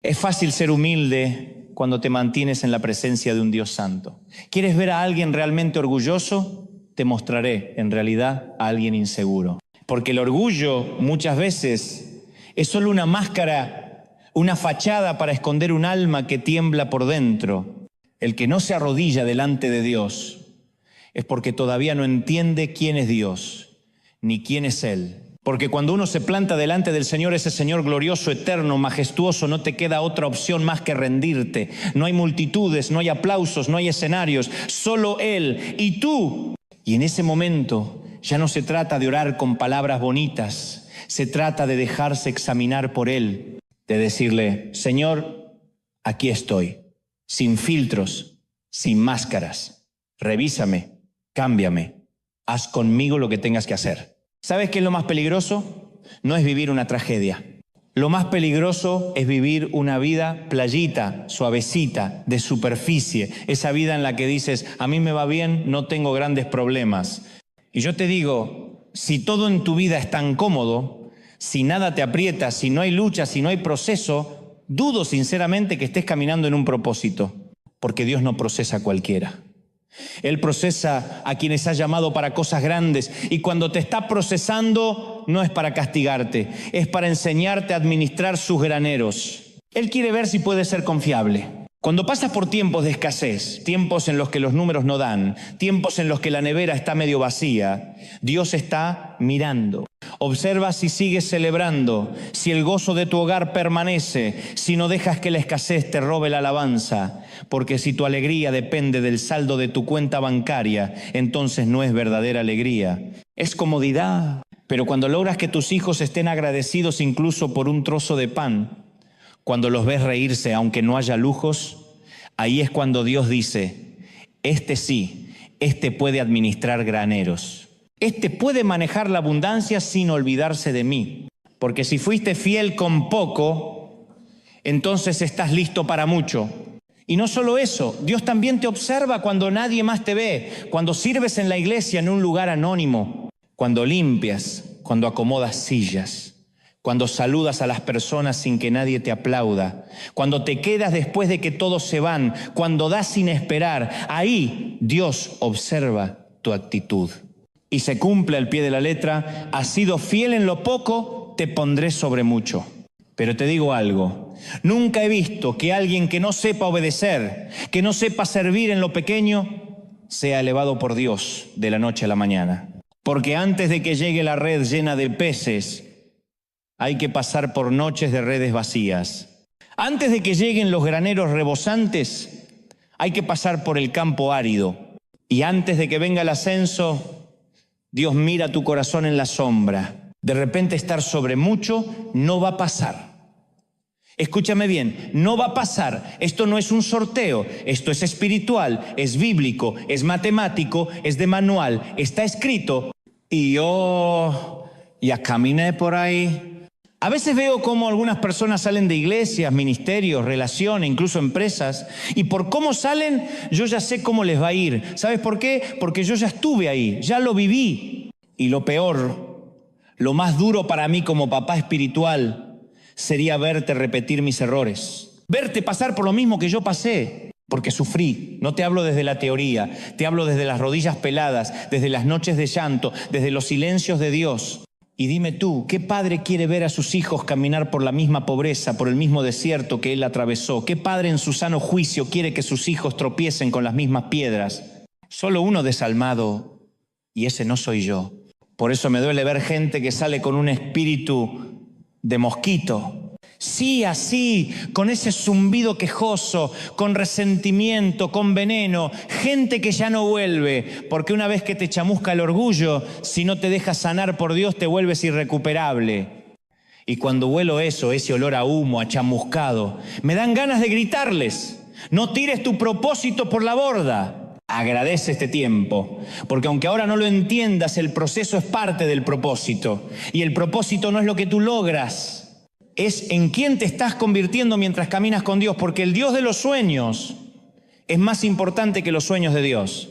Es fácil ser humilde cuando te mantienes en la presencia de un Dios santo. ¿Quieres ver a alguien realmente orgulloso? Te mostraré en realidad a alguien inseguro. Porque el orgullo muchas veces es solo una máscara, una fachada para esconder un alma que tiembla por dentro. El que no se arrodilla delante de Dios es porque todavía no entiende quién es Dios, ni quién es Él. Porque cuando uno se planta delante del Señor, ese Señor glorioso, eterno, majestuoso, no te queda otra opción más que rendirte. No hay multitudes, no hay aplausos, no hay escenarios, solo Él y tú. Y en ese momento ya no se trata de orar con palabras bonitas, se trata de dejarse examinar por Él, de decirle: Señor, aquí estoy, sin filtros, sin máscaras, revísame, cámbiame, haz conmigo lo que tengas que hacer. ¿Sabes qué es lo más peligroso? No es vivir una tragedia. Lo más peligroso es vivir una vida playita, suavecita, de superficie. Esa vida en la que dices: a mí me va bien, no tengo grandes problemas. Y yo te digo, si todo en tu vida es tan cómodo, si nada te aprieta, si no hay lucha, si no hay proceso, dudo sinceramente que estés caminando en un propósito. Porque Dios no procesa a cualquiera. Él procesa a quienes ha llamado para cosas grandes, y cuando te está procesando no es para castigarte, es para enseñarte a administrar sus graneros. Él quiere ver si puede ser confiable. Cuando pasas por tiempos de escasez, tiempos en los que los números no dan, tiempos en los que la nevera está medio vacía, Dios está mirando. Observa si sigues celebrando, si el gozo de tu hogar permanece, si no dejas que la escasez te robe la alabanza. Porque si tu alegría depende del saldo de tu cuenta bancaria, entonces no es verdadera alegría, es comodidad. Pero cuando logras que tus hijos estén agradecidos incluso por un trozo de pan, cuando los ves reírse aunque no haya lujos, ahí es cuando Dios dice: este sí, este puede administrar graneros. Este puede manejar la abundancia sin olvidarse de mí. Porque si fuiste fiel con poco, entonces estás listo para mucho. Y no solo eso, Dios también te observa cuando nadie más te ve, cuando sirves en la iglesia en un lugar anónimo, cuando limpias, cuando acomodas sillas, cuando saludas a las personas sin que nadie te aplauda, cuando te quedas después de que todos se van, cuando das sin esperar. Ahí Dios observa tu actitud. Y se cumple al pie de la letra: has sido fiel en lo poco, te pondré sobre mucho. Pero te digo algo, nunca he visto que alguien que no sepa obedecer, que no sepa servir en lo pequeño, sea elevado por Dios de la noche a la mañana. Porque antes de que llegue la red llena de peces, hay que pasar por noches de redes vacías. Antes de que lleguen los graneros rebosantes, hay que pasar por el campo árido. Y antes de que venga el ascenso, Dios mira tu corazón en la sombra. De repente estar sobre mucho no va a pasar. Escúchame bien, no va a pasar. Esto no es un sorteo, esto es espiritual, es bíblico, es matemático, es de manual, está escrito. Y yo ya caminé por ahí. A veces veo cómo algunas personas salen de iglesias, ministerios, relaciones, incluso empresas, y por cómo salen, yo ya sé cómo les va a ir. ¿Sabes por qué? Porque yo ya estuve ahí, ya lo viví. Y lo peor, lo más duro para mí como papá espiritual, sería verte repetir mis errores, verte pasar por lo mismo que yo pasé, porque sufrí. No te hablo desde la teoría, te hablo desde las rodillas peladas, desde las noches de llanto, desde los silencios de Dios. Y dime tú, ¿qué padre quiere ver a sus hijos caminar por la misma pobreza, por el mismo desierto que él atravesó? ¿Qué padre en su sano juicio quiere que sus hijos tropiecen con las mismas piedras? Solo uno desalmado, y ese no soy yo. Por eso me duele ver gente que sale con un espíritu de mosquito. Sí, así, con ese zumbido quejoso, con resentimiento, con veneno. Gente que ya no vuelve, porque una vez que te chamusca el orgullo, si no te dejas sanar por Dios, te vuelves irrecuperable. Y cuando huelo eso, ese olor a humo, a chamuscado, me dan ganas de gritarles: no tires tu propósito por la borda. Agradece este tiempo, porque aunque ahora no lo entiendas, el proceso es parte del propósito. Y el propósito no es lo que tú logras, es en quién te estás convirtiendo mientras caminas con Dios, porque el Dios de los sueños es más importante que los sueños de Dios.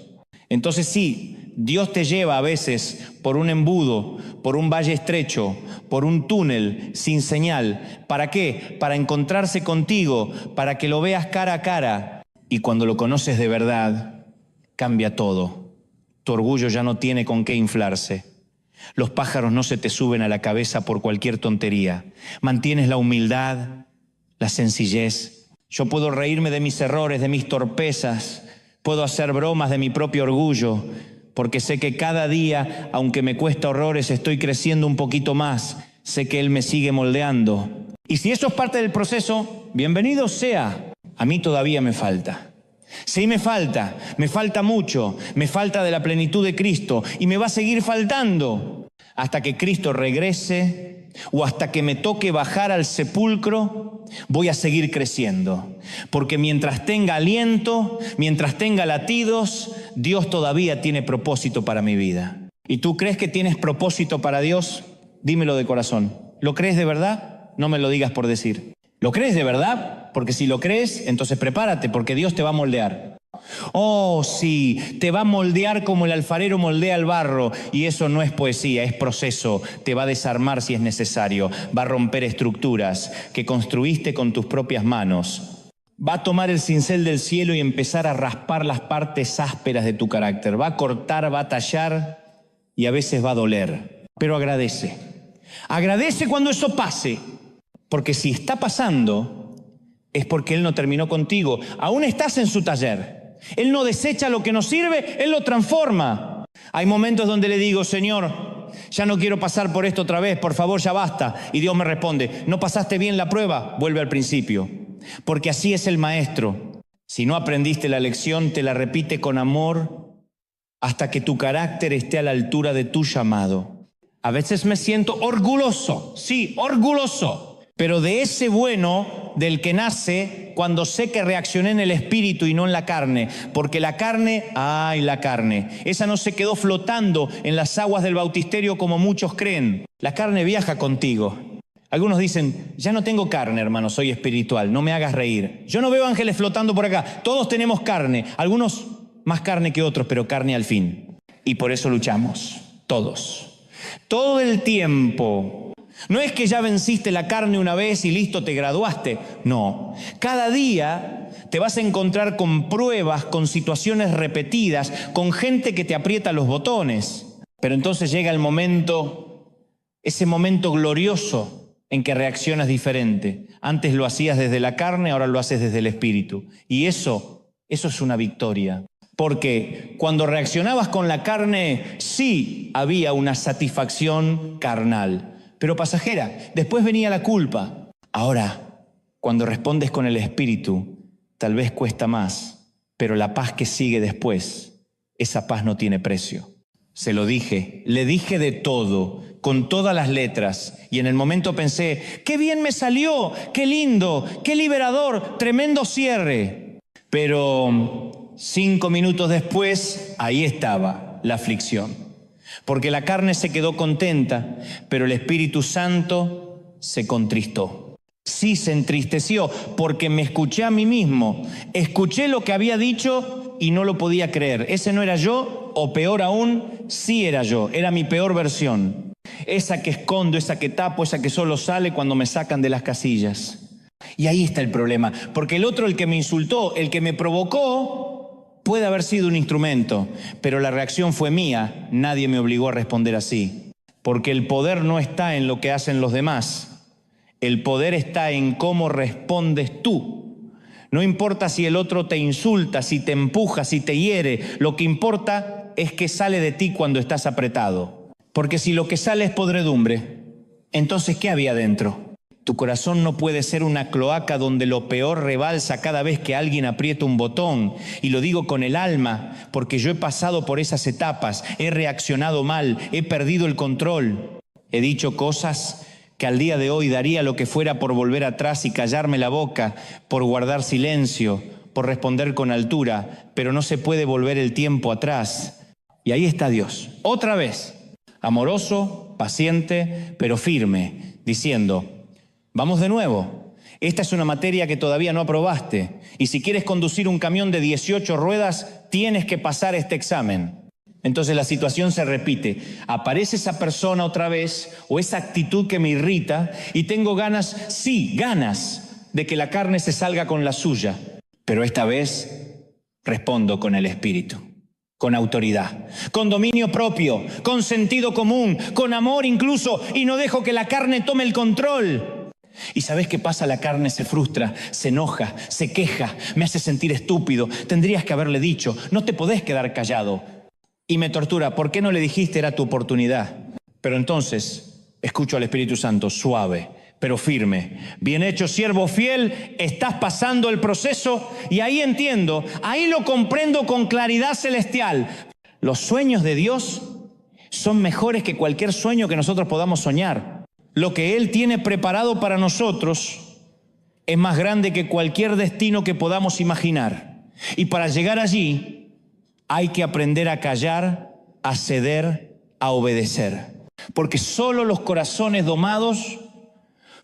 Entonces sí, Dios te lleva a veces por un embudo, por un valle estrecho, por un túnel sin señal. ¿Para qué? Para encontrarse contigo, para que lo veas cara a cara. Y cuando lo conoces de verdad, cambia todo. Tu orgullo ya no tiene con qué inflarse. Los pájaros no se te suben a la cabeza por cualquier tontería. Mantienes la humildad, la sencillez. Yo puedo reírme de mis errores, de mis torpezas. Puedo hacer bromas de mi propio orgullo, porque sé que cada día, aunque me cuesta horrores, estoy creciendo un poquito más. Sé que Él me sigue moldeando. Y si eso es parte del proceso, bienvenido sea. A mí todavía me falta. Sí, me falta mucho, me falta de la plenitud de Cristo y me va a seguir faltando hasta que Cristo regrese o hasta que me toque bajar al sepulcro. Voy a seguir creciendo, porque mientras tenga aliento, mientras tenga latidos, Dios todavía tiene propósito para mi vida. ¿Y tú crees que tienes propósito para Dios? Dímelo de corazón. ¿Lo crees de verdad? No me lo digas por decir. ¿Lo crees de verdad? Porque si lo crees, entonces prepárate, porque Dios te va a moldear. Oh, sí, te va a moldear como el alfarero moldea el barro. Y eso no es poesía, es proceso. Te va a desarmar si es necesario. Va a romper estructuras que construiste con tus propias manos. Va a tomar el cincel del cielo y empezar a raspar las partes ásperas de tu carácter. Va a cortar, va a tallar y a veces va a doler. Pero agradece. Agradece cuando eso pase. Porque si está pasando, es porque Él no terminó contigo. Aún estás en su taller. Él no desecha lo que nos sirve, Él lo transforma. Hay momentos donde le digo, Señor, ya no quiero pasar por esto otra vez, por favor, ya basta. Y Dios me responde, ¿no pasaste bien la prueba? Vuelve al principio. Porque así es el maestro. Si no aprendiste la lección, te la repite con amor hasta que tu carácter esté a la altura de tu llamado. A veces me siento orgulloso, sí, orgulloso. Pero de ese bueno del que nace cuando sé que reaccioné en el espíritu y no en la carne. Porque la carne, la carne, esa no se quedó flotando en las aguas del bautisterio como muchos creen. La carne viaja contigo. Algunos dicen, ya no tengo carne, hermano, soy espiritual, no me hagas reír. Yo no veo ángeles flotando por acá, todos tenemos carne, algunos más carne que otros, pero carne al fin. Y por eso luchamos, todos. Todo el tiempo. No es que ya venciste la carne una vez y listo, te graduaste. No, cada día te vas a encontrar con pruebas, con situaciones repetidas, con gente que te aprieta los botones. Pero entonces llega el momento, ese momento glorioso en que reaccionas diferente. Antes lo hacías desde la carne, ahora lo haces desde el espíritu. Y eso es una victoria. Porque cuando reaccionabas con la carne, sí había una satisfacción carnal, pero pasajera. Después venía la culpa. Ahora, cuando respondes con el espíritu, tal vez cuesta más, pero la paz que sigue después, esa paz no tiene precio. Se lo dije, le dije de todo, con todas las letras, y en el momento pensé, ¡qué bien me salió! ¡Qué lindo! ¡Qué liberador! ¡Tremendo cierre! Pero 5 minutos después, ahí estaba la aflicción. Porque la carne se quedó contenta, pero el Espíritu Santo se contristó. Sí, se entristeció, porque me escuché a mí mismo. Escuché lo que había dicho y no lo podía creer. Ese no era yo, o peor aún, sí era yo. Era mi peor versión. Esa que escondo, esa que tapo, esa que solo sale cuando me sacan de las casillas. Y ahí está el problema. Porque el otro, el que me insultó, el que me provocó, puede haber sido un instrumento, pero la reacción fue mía. Nadie me obligó a responder así. Porque el poder no está en lo que hacen los demás. El poder está en cómo respondes tú. No importa si el otro te insulta, si te empuja, si te hiere. Lo que importa es qué sale de ti cuando estás apretado. Porque si lo que sale es podredumbre, entonces ¿qué había dentro? Tu corazón no puede ser una cloaca donde lo peor rebalsa cada vez que alguien aprieta un botón. Y lo digo con el alma, porque yo he pasado por esas etapas, he reaccionado mal, he perdido el control. He dicho cosas que al día de hoy daría lo que fuera por volver atrás y callarme la boca, por guardar silencio, por responder con altura, pero no se puede volver el tiempo atrás. Y ahí está Dios, otra vez, amoroso, paciente, pero firme, diciendo, vamos de nuevo. Esta es una materia que todavía no aprobaste. Y si quieres conducir un camión de 18 ruedas, tienes que pasar este examen. Entonces la situación se repite. Aparece esa persona otra vez o esa actitud que me irrita y tengo ganas, sí, ganas de que la carne se salga con la suya. Pero esta vez respondo con el Espíritu, con autoridad, con dominio propio, con sentido común, con amor incluso, y no dejo que la carne tome el control. ¿Y sabes qué pasa? La carne se frustra, se enoja, se queja, me hace sentir estúpido. Tendrías que haberle dicho, no te podés quedar callado. Y me tortura, ¿por qué no le dijiste? Era tu oportunidad. Pero entonces escucho al Espíritu Santo, suave, pero firme. Bien hecho, siervo fiel, estás pasando el proceso y ahí entiendo, ahí lo comprendo con claridad celestial. Los sueños de Dios son mejores que cualquier sueño que nosotros podamos soñar. Lo que Él tiene preparado para nosotros es más grande que cualquier destino que podamos imaginar. Y para llegar allí hay que aprender a callar, a ceder, a obedecer. Porque solo los corazones domados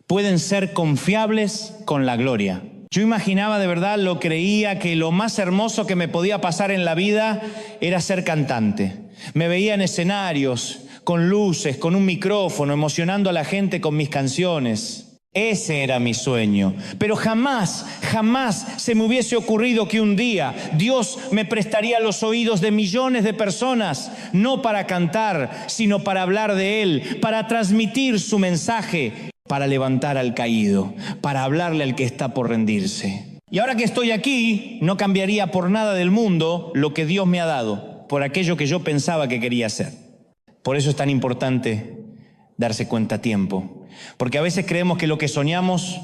pueden ser confiables con la gloria. Yo imaginaba de verdad, lo creía, que lo más hermoso que me podía pasar en la vida era ser cantante. Me veía en escenarios, con luces, con un micrófono, emocionando a la gente con mis canciones. Ese era mi sueño. Pero jamás se me hubiese ocurrido que un día Dios me prestaría los oídos de millones de personas, no para cantar, sino para hablar de Él, para transmitir su mensaje, para levantar al caído, para hablarle al que está por rendirse. Y ahora que estoy aquí, no cambiaría por nada del mundo lo que Dios me ha dado, por aquello que yo pensaba que quería hacer. Por eso es tan importante darse cuenta a tiempo. Porque a veces creemos que lo que soñamos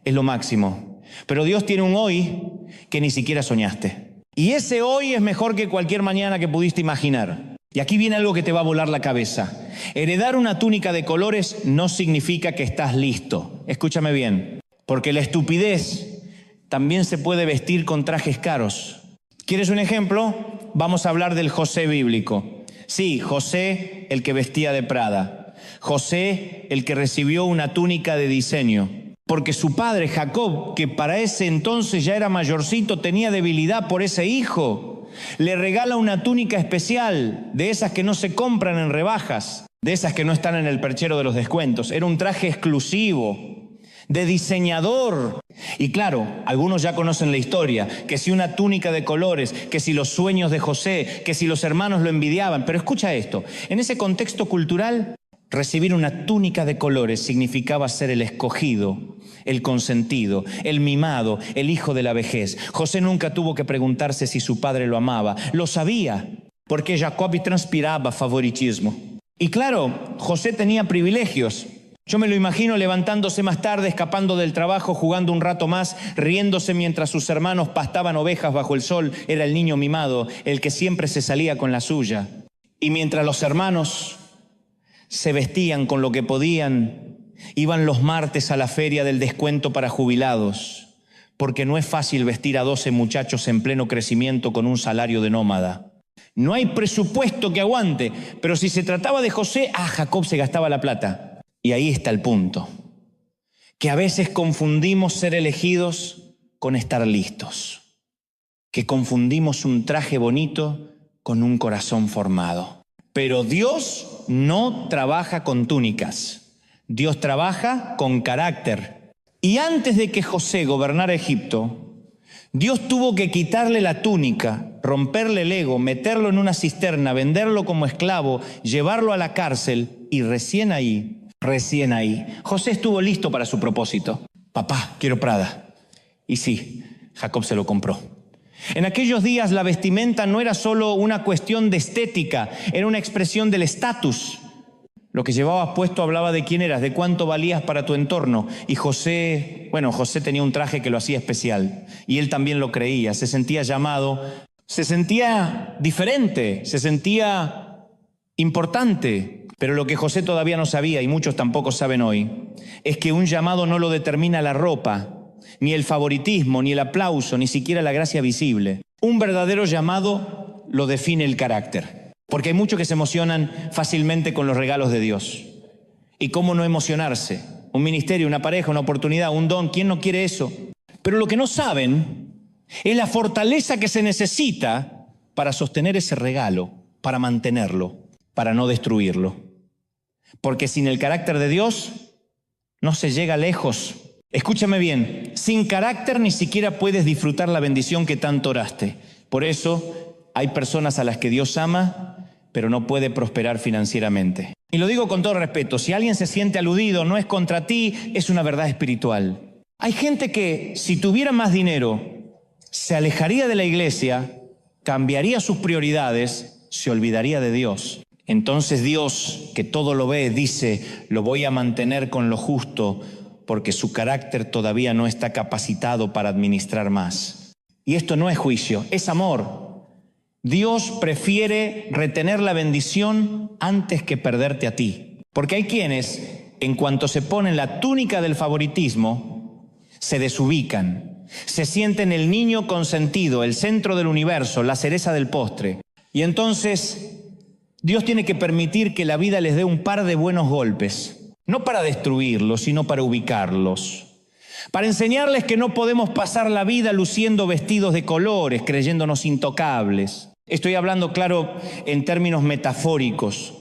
es lo máximo. Pero Dios tiene un hoy que ni siquiera soñaste. Y ese hoy es mejor que cualquier mañana que pudiste imaginar. Y aquí viene algo que te va a volar la cabeza. Heredar una túnica de colores no significa que estás listo. Escúchame bien. Porque la estupidez también se puede vestir con trajes caros. ¿Quieres un ejemplo? Vamos a hablar del José bíblico. Sí, José, el que vestía de Prada. José, el que recibió una túnica de diseño, porque su padre Jacob, que para ese entonces ya era mayorcito, tenía debilidad por ese hijo. Le regala una túnica especial, de esas que no se compran en rebajas, de esas que no están en el perchero de los descuentos. Era un traje exclusivo, de diseñador. Y claro, algunos ya conocen la historia, que si una túnica de colores, que si los sueños de José, que si los hermanos lo envidiaban. Pero escucha esto, en ese contexto cultural, recibir una túnica de colores significaba ser el escogido, el consentido, el mimado, el hijo de la vejez. José nunca tuvo que preguntarse si su padre lo amaba. Lo sabía, porque Jacob transpiraba favoritismo. Y claro, José tenía privilegios. Yo me lo imagino levantándose más tarde, escapando del trabajo, jugando un rato más, riéndose mientras sus hermanos pastaban ovejas bajo el sol. Era el niño mimado, el que siempre se salía con la suya. Y mientras los hermanos se vestían con lo que podían, iban los martes a la feria del descuento para jubilados, porque no es fácil vestir a 12 muchachos en pleno crecimiento con un salario de nómada. No hay presupuesto que aguante, pero si se trataba de José, Jacob se gastaba la plata. Y ahí está el punto, que a veces confundimos ser elegidos con estar listos, que confundimos un traje bonito con un corazón formado. Pero Dios no trabaja con túnicas, Dios trabaja con carácter. Y antes de que José gobernara Egipto, Dios tuvo que quitarle la túnica, romperle el ego, meterlo en una cisterna, venderlo como esclavo, llevarlo a la cárcel y recién ahí, José estuvo listo para su propósito. Papá, quiero Prada. Y sí, Jacob se lo compró. En aquellos días la vestimenta no era solo una cuestión de estética, era una expresión del estatus. Lo que llevabas puesto hablaba de quién eras, de cuánto valías para tu entorno. Y José tenía un traje que lo hacía especial. Y él también lo creía, se sentía llamado, se sentía diferente, se sentía importante. Pero lo que José todavía no sabía, y muchos tampoco saben hoy, es que un llamado no lo determina la ropa, ni el favoritismo, ni el aplauso, ni siquiera la gracia visible. Un verdadero llamado lo define el carácter. Porque hay muchos que se emocionan fácilmente con los regalos de Dios. ¿Y cómo no emocionarse? Un ministerio, una pareja, una oportunidad, un don, ¿quién no quiere eso? Pero lo que no saben es la fortaleza que se necesita para sostener ese regalo. para mantenerlo, para no destruirlo. Porque sin el carácter de Dios no se llega lejos. Escúchame bien, sin carácter ni siquiera puedes disfrutar la bendición que tanto oraste. Por eso hay personas a las que Dios ama, pero no puede prosperar financieramente. Y lo digo con todo respeto, si alguien se siente aludido, no es contra ti, es una verdad espiritual. Hay gente que si tuviera más dinero, se alejaría de la iglesia, cambiaría sus prioridades, se olvidaría de Dios. Entonces Dios, que todo lo ve, dice, lo voy a mantener con lo justo, porque su carácter todavía no está capacitado para administrar más. Y esto no es juicio, es amor. Dios prefiere retener la bendición antes que perderte a ti. Porque hay quienes, en cuanto se ponen la túnica del favoritismo, se desubican. Se sienten el niño consentido, el centro del universo, la cereza del postre. Y entonces Dios tiene que permitir que la vida les dé un par de buenos golpes. No para destruirlos, sino para ubicarlos. Para enseñarles que no podemos pasar la vida luciendo vestidos de colores, creyéndonos intocables. Estoy hablando, claro, en términos metafóricos.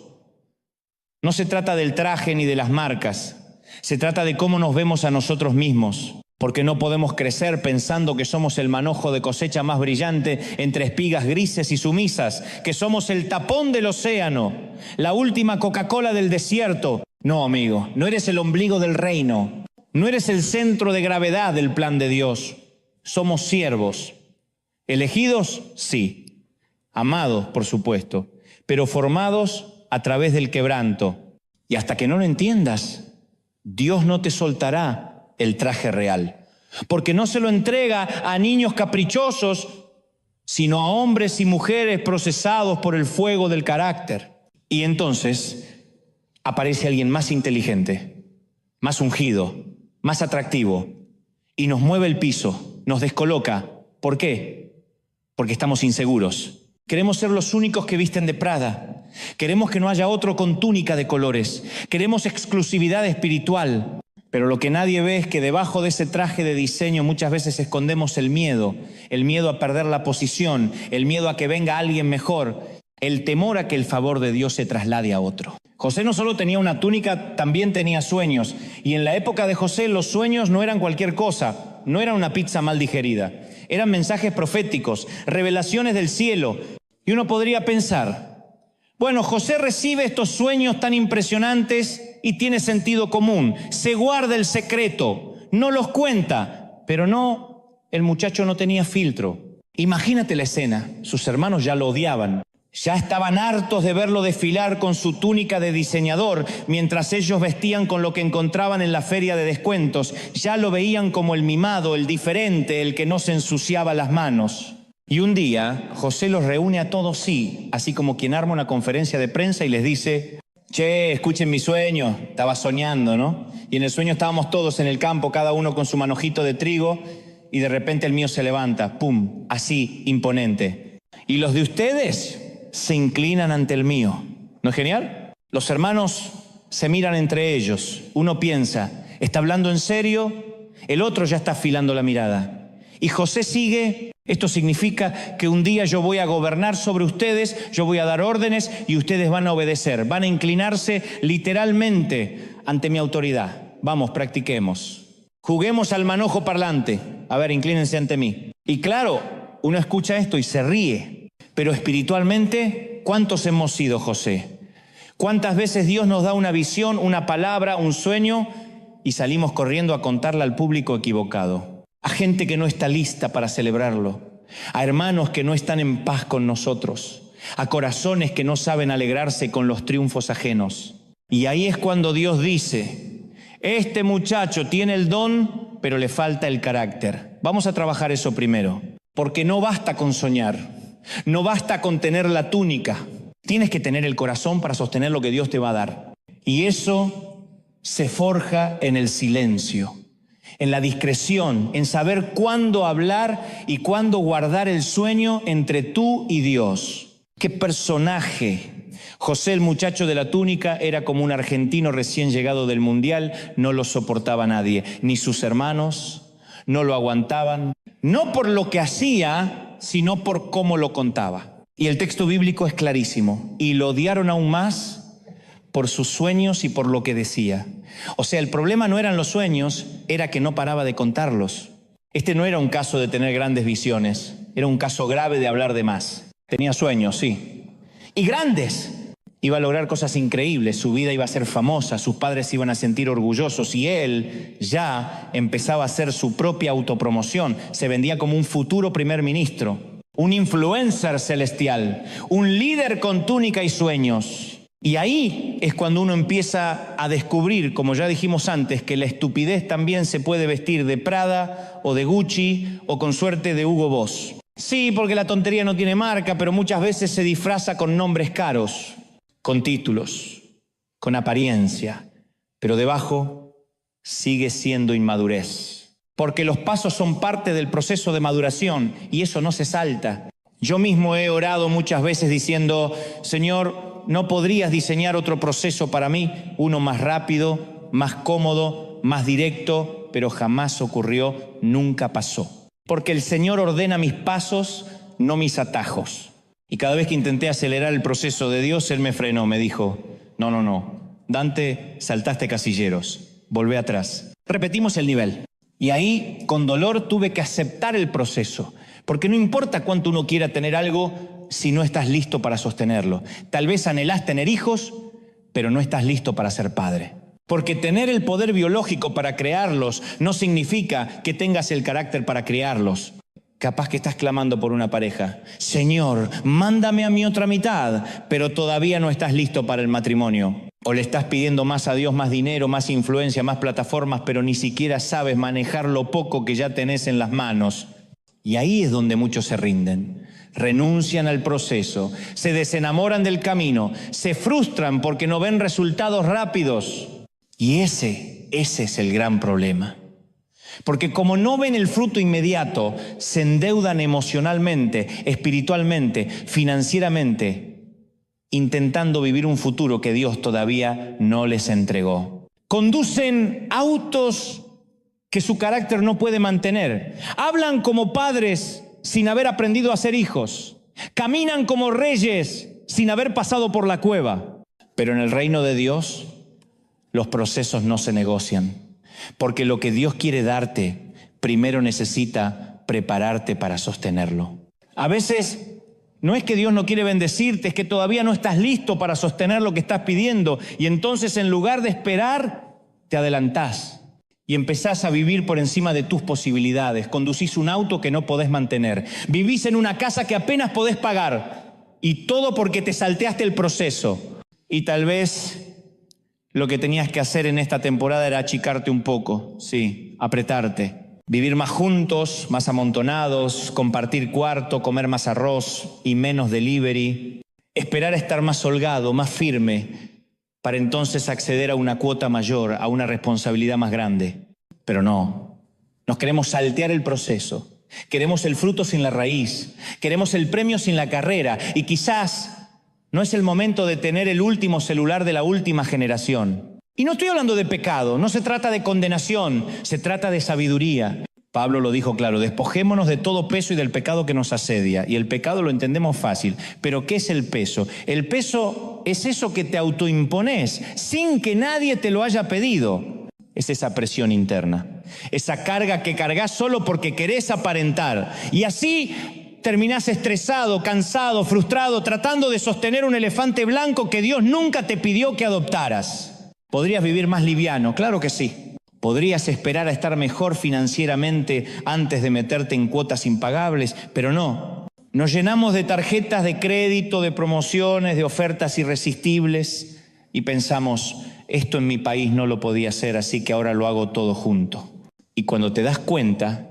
No se trata del traje ni de las marcas. Se trata de cómo nos vemos a nosotros mismos. Porque no podemos crecer pensando que somos el manojo de cosecha más brillante entre espigas grises y sumisas, que somos el tapón del océano, la última Coca-Cola del desierto. No, amigo, no eres el ombligo del reino, no eres el centro de gravedad del plan de Dios. Somos siervos, elegidos, sí, amados, por supuesto, pero formados a través del quebranto. Y hasta que no lo entiendas, Dios no te soltará el traje real, porque no se lo entrega a niños caprichosos, sino a hombres y mujeres procesados por el fuego del carácter. Y entonces aparece alguien más inteligente, más ungido, más atractivo, y nos mueve el piso, nos descoloca. ¿Por qué? Porque estamos inseguros. Queremos ser los únicos que visten de Prada. Queremos que no haya otro con túnica de colores. Queremos exclusividad espiritual. Pero lo que nadie ve es que debajo de ese traje de diseño muchas veces escondemos el miedo a perder la posición, el miedo a que venga alguien mejor, el temor a que el favor de Dios se traslade a otro. José no solo tenía una túnica, también tenía sueños. Y en la época de José los sueños no eran cualquier cosa, no eran una pizza mal digerida. Eran mensajes proféticos, revelaciones del cielo. Y uno podría pensar, bueno, José recibe estos sueños tan impresionantes y tiene sentido común. Se guarda el secreto, no los cuenta. Pero no, el muchacho no tenía filtro. Imagínate la escena, sus hermanos ya lo odiaban. Ya estaban hartos de verlo desfilar con su túnica de diseñador, mientras ellos vestían con lo que encontraban en la feria de descuentos. Ya lo veían como el mimado, el diferente, el que no se ensuciaba las manos. Y un día, José los reúne a todos, sí, así como quien arma una conferencia de prensa y les dice, che, escuchen mi sueño, estaba soñando, ¿no? Y en el sueño estábamos todos en el campo, cada uno con su manojito de trigo, y de repente el mío se levanta, pum, así, imponente. Y los de ustedes se inclinan ante el mío. ¿No es genial? Los hermanos se miran entre ellos. Uno piensa, ¿está hablando en serio? El otro ya está afilando la mirada. Y José sigue. Esto significa que un día yo voy a gobernar sobre ustedes, yo voy a dar órdenes y ustedes van a obedecer. Van a inclinarse literalmente ante mi autoridad. Vamos, practiquemos. Juguemos al manojo parlante. A ver, inclínense ante mí. Y claro, uno escucha esto y se ríe. Pero espiritualmente, ¿cuántos hemos sido José? ¿Cuántas veces Dios nos da una visión, una palabra, un sueño y salimos corriendo a contarla al público equivocado? A gente que no está lista para celebrarlo, a hermanos que no están en paz con nosotros, a corazones que no saben alegrarse con los triunfos ajenos. Y ahí es cuando Dios dice, este muchacho tiene el don, pero le falta el carácter. Vamos a trabajar eso primero, porque no basta con soñar. No basta con tener la túnica, tienes que tener el corazón para sostener lo que Dios te va a dar. Y eso se forja en el silencio, en la discreción, en saber cuándo hablar y cuándo guardar el sueño entre tú y Dios. ¡Qué personaje! José, el muchacho de la túnica, era como un argentino recién llegado del mundial, no lo soportaba nadie, ni sus hermanos no lo aguantaban, no por lo que hacía, sino por cómo lo contaba. Y el texto bíblico es clarísimo. Y lo odiaron aún más por sus sueños y por lo que decía. O sea, el problema no eran los sueños, era que no paraba de contarlos. Este no era un caso de tener grandes visiones, era un caso grave de hablar de más. Tenía sueños, sí. Y grandes. Iba a lograr cosas increíbles, su vida iba a ser famosa, sus padres se iban a sentir orgullosos y él ya empezaba a hacer su propia autopromoción. Se vendía como un futuro primer ministro, un influencer celestial, un líder con túnica y sueños. Y ahí es cuando uno empieza a descubrir, como ya dijimos antes, que la estupidez también se puede vestir de Prada o de Gucci o con suerte de Hugo Boss. Sí, porque la tontería no tiene marca, pero muchas veces se disfraza con nombres caros, con títulos, con apariencia, pero debajo sigue siendo inmadurez. Porque los pasos son parte del proceso de maduración y eso no se salta. Yo mismo he orado muchas veces diciendo, Señor, ¿no podrías diseñar otro proceso para mí? Uno más rápido, más cómodo, más directo, pero jamás ocurrió, nunca pasó. Porque el Señor ordena mis pasos, no mis atajos. Y cada vez que intenté acelerar el proceso de Dios, Él me frenó, me dijo, no, Dante, saltaste casilleros, volvé atrás. Repetimos el nivel. Y ahí, con dolor, tuve que aceptar el proceso. Porque no importa cuánto uno quiera tener algo si no estás listo para sostenerlo. Tal vez anhelás tener hijos, pero no estás listo para ser padre. Porque tener el poder biológico para crearlos no significa que tengas el carácter para criarlos. Capaz que estás clamando por una pareja. Señor, mándame a mi otra mitad, pero todavía no estás listo para el matrimonio. O le estás pidiendo más a Dios, más dinero, más influencia, más plataformas, pero ni siquiera sabes manejar lo poco que ya tenés en las manos. Y ahí es donde muchos se rinden. Renuncian al proceso, se desenamoran del camino, se frustran porque no ven resultados rápidos. Y ese es el gran problema. Porque como no ven el fruto inmediato, se endeudan emocionalmente, espiritualmente, financieramente, intentando vivir un futuro que Dios todavía no les entregó. Conducen autos que su carácter no puede mantener. Hablan como padres sin haber aprendido a ser hijos. Caminan como reyes sin haber pasado por la cueva. Pero en el reino de Dios, los procesos no se negocian. Porque lo que Dios quiere darte, primero necesita prepararte para sostenerlo. A veces no es que Dios no quiere bendecirte, es que todavía no estás listo para sostener lo que estás pidiendo. Y entonces en lugar de esperar, te adelantás y empezás a vivir por encima de tus posibilidades. Conducís un auto que no podés mantener. Vivís en una casa que apenas podés pagar. Y todo porque te salteaste el proceso. Y tal vez lo que tenías que hacer en esta temporada era achicarte un poco, sí, apretarte. Vivir más juntos, más amontonados, compartir cuarto, comer más arroz y menos delivery. Esperar a estar más holgado, más firme, para entonces acceder a una cuota mayor, a una responsabilidad más grande. Pero no, nos queremos saltear el proceso. Queremos el fruto sin la raíz. Queremos el premio sin la carrera. Y quizás no es el momento de tener el último celular de la última generación. Y no estoy hablando de pecado, no se trata de condenación, se trata de sabiduría. Pablo lo dijo claro, despojémonos de todo peso y del pecado que nos asedia. Y el pecado lo entendemos fácil, pero ¿qué es el peso? El peso es eso que te autoimpones sin que nadie te lo haya pedido. Es esa presión interna, esa carga que cargas solo porque querés aparentar. Y así terminás estresado, cansado, frustrado, tratando de sostener un elefante blanco que Dios nunca te pidió que adoptaras. ¿Podrías vivir más liviano? Claro que sí. ¿Podrías esperar a estar mejor financieramente antes de meterte en cuotas impagables? Pero no. Nos llenamos de tarjetas de crédito, de promociones, de ofertas irresistibles y pensamos, esto en mi país no lo podía hacer, así que ahora lo hago todo junto. Y cuando te das cuenta,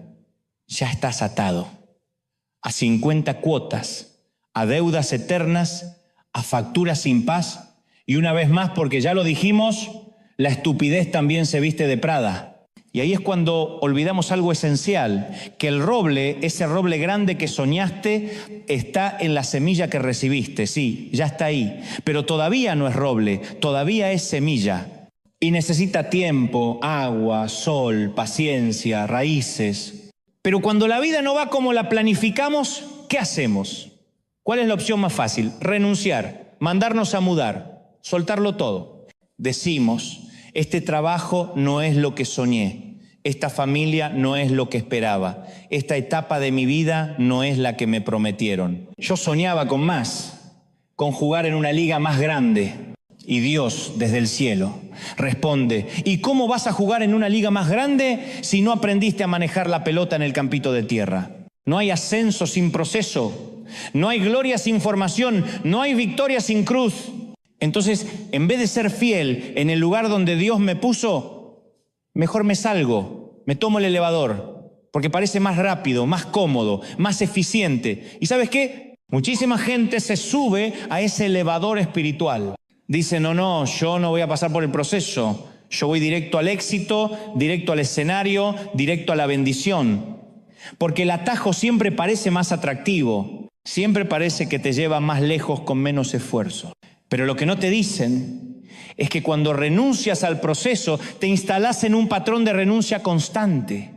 ya estás atado a 50 cuotas, a deudas eternas, a facturas sin paz y una vez más, porque ya lo dijimos, la estupidez también se viste de Prada. Y ahí es cuando olvidamos algo esencial, que el roble, ese roble grande que soñaste, está en la semilla que recibiste. Sí, ya está ahí, pero todavía no es roble, todavía es semilla. Y necesita tiempo, agua, sol, paciencia, raíces. Pero cuando la vida no va como la planificamos, ¿qué hacemos? ¿Cuál es la opción más fácil? Renunciar, mandarnos a mudar, soltarlo todo. Decimos, este trabajo no es lo que soñé, esta familia no es lo que esperaba, esta etapa de mi vida no es la que me prometieron. Yo soñaba con más, con jugar en una liga más grande. Y Dios, desde el cielo, responde, ¿y cómo vas a jugar en una liga más grande si no aprendiste a manejar la pelota en el campito de tierra? No hay ascenso sin proceso, no hay gloria sin formación, no hay victoria sin cruz. Entonces, en vez de ser fiel en el lugar donde Dios me puso, mejor me salgo, me tomo el elevador, porque parece más rápido, más cómodo, más eficiente. ¿Y sabes qué? Muchísima gente se sube a ese elevador espiritual. Dice, no, yo no voy a pasar por el proceso, yo voy directo al éxito, directo al escenario, directo a la bendición. Porque el atajo siempre parece más atractivo, siempre parece que te lleva más lejos con menos esfuerzo. Pero lo que no te dicen es que cuando renuncias al proceso, te instalás en un patrón de renuncia constante.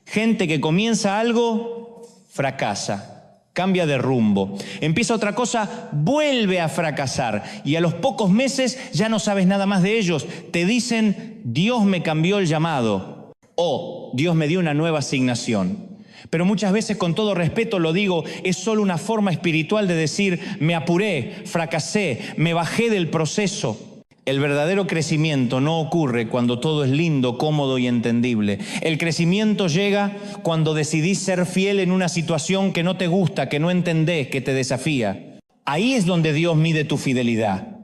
Gente que comienza algo, fracasa. Cambia de rumbo, empieza otra cosa, vuelve a fracasar y a los pocos meses ya no sabes nada más de ellos. Te dicen, Dios me cambió el llamado o Dios me dio una nueva asignación. Pero muchas veces, con todo respeto lo digo, es solo una forma espiritual de decir, me apuré, fracasé, me bajé del proceso. El verdadero crecimiento no ocurre cuando todo es lindo, cómodo y entendible. El crecimiento llega cuando decidís ser fiel en una situación que no te gusta, que no entendés, que te desafía. Ahí es donde Dios mide tu fidelidad.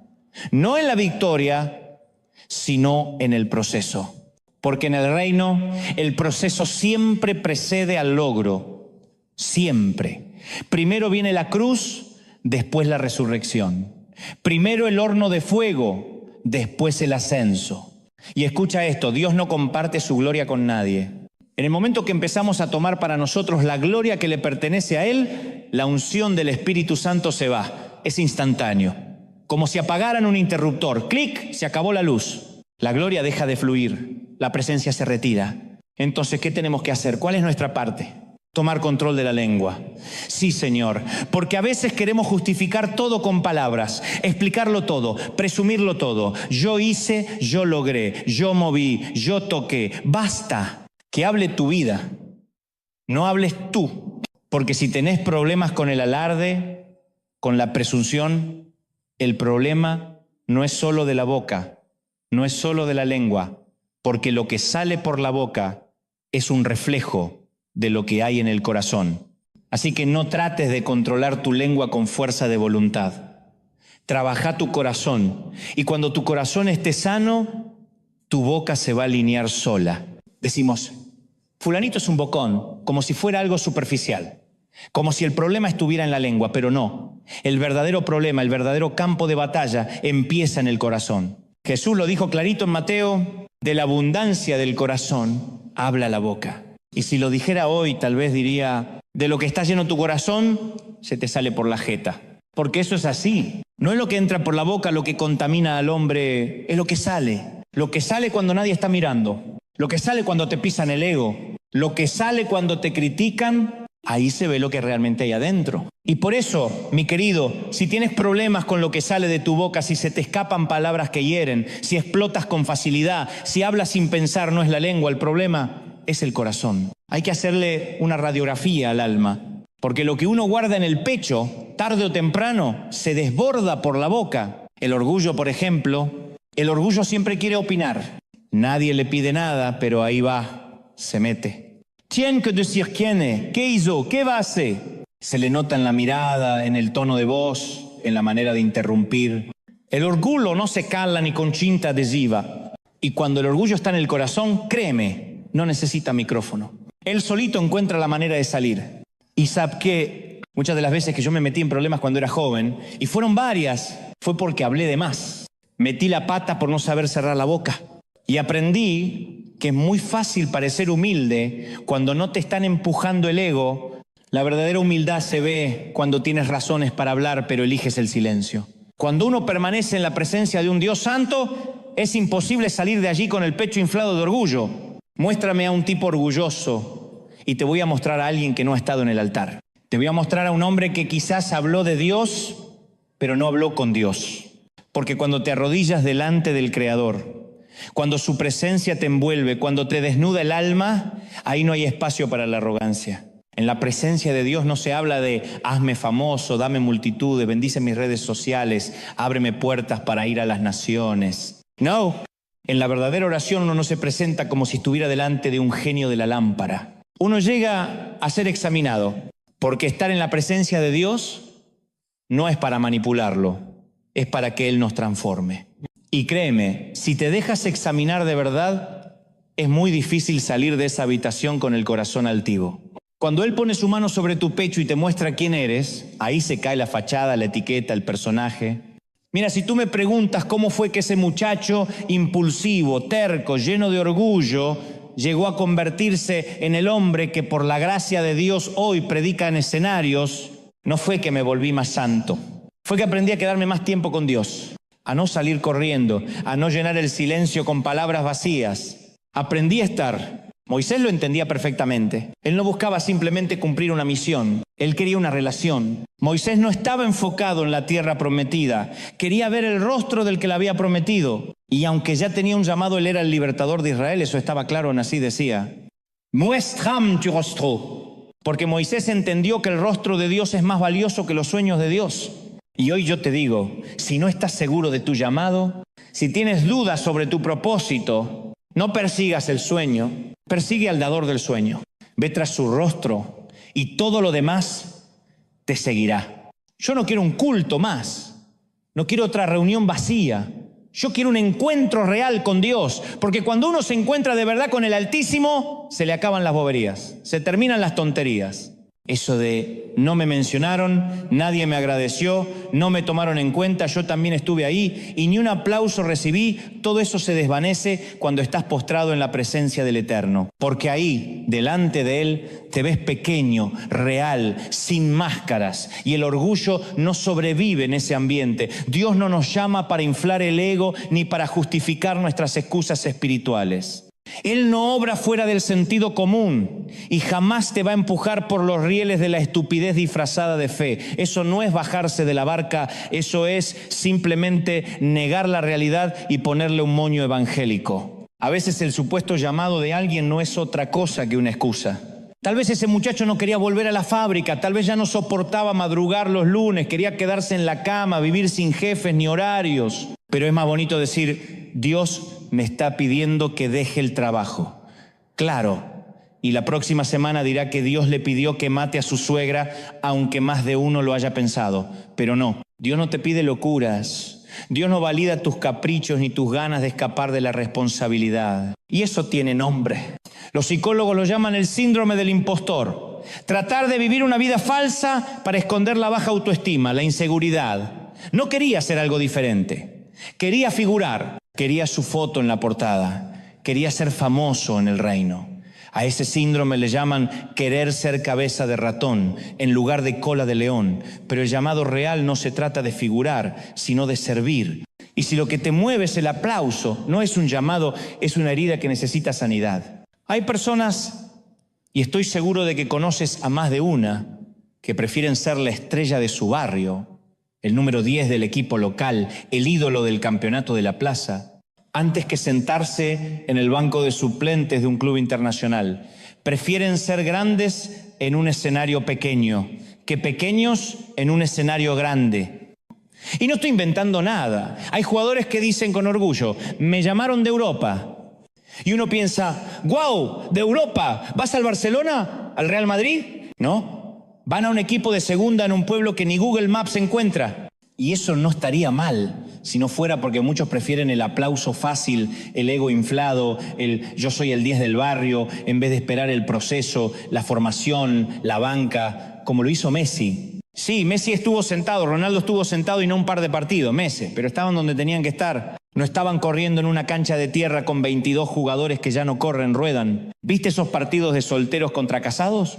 No en la victoria, sino en el proceso. Porque en el reino, el proceso siempre precede al logro. Siempre. Primero viene la cruz, después la resurrección. Primero el horno de fuego, después el ascenso. Y escucha esto, Dios no comparte su gloria con nadie. En el momento que empezamos a tomar para nosotros la gloria que le pertenece a Él, la unción del Espíritu Santo se va. Es instantáneo. Como si apagaran un interruptor. ¡Clic! Se acabó la luz. La gloria deja de fluir. La presencia se retira. Entonces, ¿qué tenemos que hacer? ¿Cuál es nuestra parte? Tomar control de la lengua. Sí, Señor, porque a veces queremos justificar todo con palabras, explicarlo todo, presumirlo todo. Yo hice, yo logré, yo moví, yo toqué. Basta, que hable tu vida, no hables tú. Porque si tenés problemas con el alarde, con la presunción, el problema no es solo de la boca, no es solo de la lengua, porque lo que sale por la boca es un reflejo de lo que hay en el corazón. Así que no trates de controlar tu lengua con fuerza de voluntad. Trabaja tu corazón y cuando tu corazón esté sano, tu boca se va a alinear sola. Decimos, fulanito es un bocón, como si fuera algo superficial, como si el problema estuviera en la lengua, pero no. El verdadero problema, el verdadero campo de batalla empieza en el corazón. Jesús lo dijo clarito en Mateo, de la abundancia del corazón habla la boca. Y si lo dijera hoy, tal vez diría, de lo que está lleno tu corazón, se te sale por la jeta. Porque eso es así. No es lo que entra por la boca lo que contamina al hombre, es lo que sale. Lo que sale cuando nadie está mirando. Lo que sale cuando te pisan el ego. Lo que sale cuando te critican, ahí se ve lo que realmente hay adentro. Y por eso, mi querido, si tienes problemas con lo que sale de tu boca, si se te escapan palabras que hieren, si explotas con facilidad, si hablas sin pensar, no es la lengua, el problema es el corazón. Hay que hacerle una radiografía al alma, porque lo que uno guarda en el pecho, tarde o temprano, se desborda por la boca. El orgullo, por ejemplo, el orgullo siempre quiere opinar. Nadie le pide nada, pero ahí va, se mete. Tiene que decir quién es, qué hizo, qué va a hacer. Se le nota en la mirada, en el tono de voz, en la manera de interrumpir. El orgullo no se cala ni con cinta adhesiva. Y cuando el orgullo está en el corazón, créeme, no necesita micrófono. Él solito encuentra la manera de salir. Y sabe que muchas de las veces que yo me metí en problemas cuando era joven, y fueron varias, fue porque hablé de más. Metí la pata por no saber cerrar la boca. Y aprendí que es muy fácil parecer humilde cuando no te están empujando el ego. La verdadera humildad se ve cuando tienes razones para hablar, pero eliges el silencio. Cuando uno permanece en la presencia de un Dios santo, es imposible salir de allí con el pecho inflado de orgullo. Muéstrame a un tipo orgulloso y te voy a mostrar a alguien que no ha estado en el altar. Te voy a mostrar a un hombre que quizás habló de Dios, pero no habló con Dios. Porque cuando te arrodillas delante del Creador, cuando su presencia te envuelve, cuando te desnuda el alma, ahí no hay espacio para la arrogancia. En la presencia de Dios no se habla de hazme famoso, dame multitudes, bendice mis redes sociales, ábreme puertas para ir a las naciones. No, en la verdadera oración uno no se presenta como si estuviera delante de un genio de la lámpara. Uno llega a ser examinado, porque estar en la presencia de Dios no es para manipularlo, es para que Él nos transforme. Y créeme, si te dejas examinar de verdad, es muy difícil salir de esa habitación con el corazón altivo. Cuando Él pone su mano sobre tu pecho y te muestra quién eres, ahí se cae la fachada, la etiqueta, el personaje. Mira, si tú me preguntas cómo fue que ese muchacho impulsivo, terco, lleno de orgullo, llegó a convertirse en el hombre que por la gracia de Dios hoy predica en escenarios, no fue que me volví más santo, fue que aprendí a quedarme más tiempo con Dios, a no salir corriendo, a no llenar el silencio con palabras vacías. Aprendí a estar. Moisés lo entendía perfectamente. Él no buscaba simplemente cumplir una misión. Él quería una relación. Moisés no estaba enfocado en la tierra prometida. Quería ver el rostro del que la había prometido. Y aunque ya tenía un llamado, él era el libertador de Israel. Eso estaba claro, así decía. Muestram tu rostro. Porque Moisés entendió que el rostro de Dios es más valioso que los sueños de Dios. Y hoy yo te digo, si no estás seguro de tu llamado, si tienes dudas sobre tu propósito, no persigas el sueño, persigue al dador del sueño. Ve tras su rostro y todo lo demás te seguirá. Yo no quiero un culto más, no quiero otra reunión vacía. Yo quiero un encuentro real con Dios, porque cuando uno se encuentra de verdad con el Altísimo, se le acaban las boberías, se terminan las tonterías. Eso de no me mencionaron, nadie me agradeció, no me tomaron en cuenta, yo también estuve ahí y ni un aplauso recibí, todo eso se desvanece cuando estás postrado en la presencia del Eterno. Porque ahí, delante de Él, te ves pequeño, real, sin máscaras, y el orgullo no sobrevive en ese ambiente. Dios no nos llama para inflar el ego ni para justificar nuestras excusas espirituales. Él no obra fuera del sentido común y jamás te va a empujar por los rieles de la estupidez disfrazada de fe. Eso no es bajarse de la barca, eso es simplemente negar la realidad y ponerle un moño evangélico. A veces el supuesto llamado de alguien no es otra cosa que una excusa. Tal vez ese muchacho no quería volver a la fábrica, tal vez ya no soportaba madrugar los lunes, quería quedarse en la cama, vivir sin jefes ni horarios. Pero es más bonito decir, Dios me está pidiendo que deje el trabajo. Claro, y la próxima semana dirá que Dios le pidió que mate a su suegra, aunque más de uno lo haya pensado. Pero no, Dios no te pide locuras. Dios no valida tus caprichos ni tus ganas de escapar de la responsabilidad. Y eso tiene nombre. Los psicólogos lo llaman el síndrome del impostor. Tratar de vivir una vida falsa para esconder la baja autoestima, la inseguridad. No quería hacer algo diferente. Quería figurar, quería su foto en la portada, quería ser famoso en el reino. A ese síndrome le llaman querer ser cabeza de ratón en lugar de cola de león. Pero el llamado real no se trata de figurar, sino de servir. Y si lo que te mueve es el aplauso, no es un llamado, es una herida que necesita sanidad. Hay personas, y estoy seguro de que conoces a más de una, que prefieren ser la estrella de su barrio, el número 10 del equipo local, el ídolo del campeonato de la plaza, antes que sentarse en el banco de suplentes de un club internacional. Prefieren ser grandes en un escenario pequeño, que pequeños en un escenario grande. Y no estoy inventando nada. Hay jugadores que dicen con orgullo, me llamaron de Europa. Y uno piensa, ¡guau! ¿De Europa? ¿Vas al Barcelona? ¿Al Real Madrid? No. Van a un equipo de segunda en un pueblo que ni Google Maps encuentra. Y eso no estaría mal, si no fuera porque muchos prefieren el aplauso fácil, el ego inflado, el yo soy el 10 del barrio, en vez de esperar el proceso, la formación, la banca, como lo hizo Messi. Sí, Messi estuvo sentado, Ronaldo estuvo sentado y no un par de partidos, meses, pero estaban donde tenían que estar. No estaban corriendo en una cancha de tierra con 22 jugadores que ya no corren, ruedan. ¿Viste esos partidos de solteros contra casados?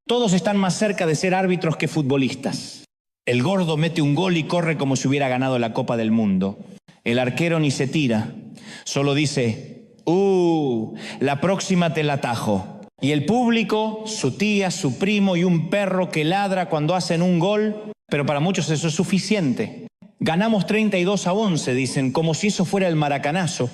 Todos están más cerca de ser árbitros que futbolistas. El gordo mete un gol y corre como si hubiera ganado la Copa del Mundo. El arquero ni se tira, solo dice, la próxima te la atajo. Y el público, su tía, su primo y un perro que ladra cuando hacen un gol, pero para muchos eso es suficiente. Ganamos 32-11, dicen, como si eso fuera el maracanazo.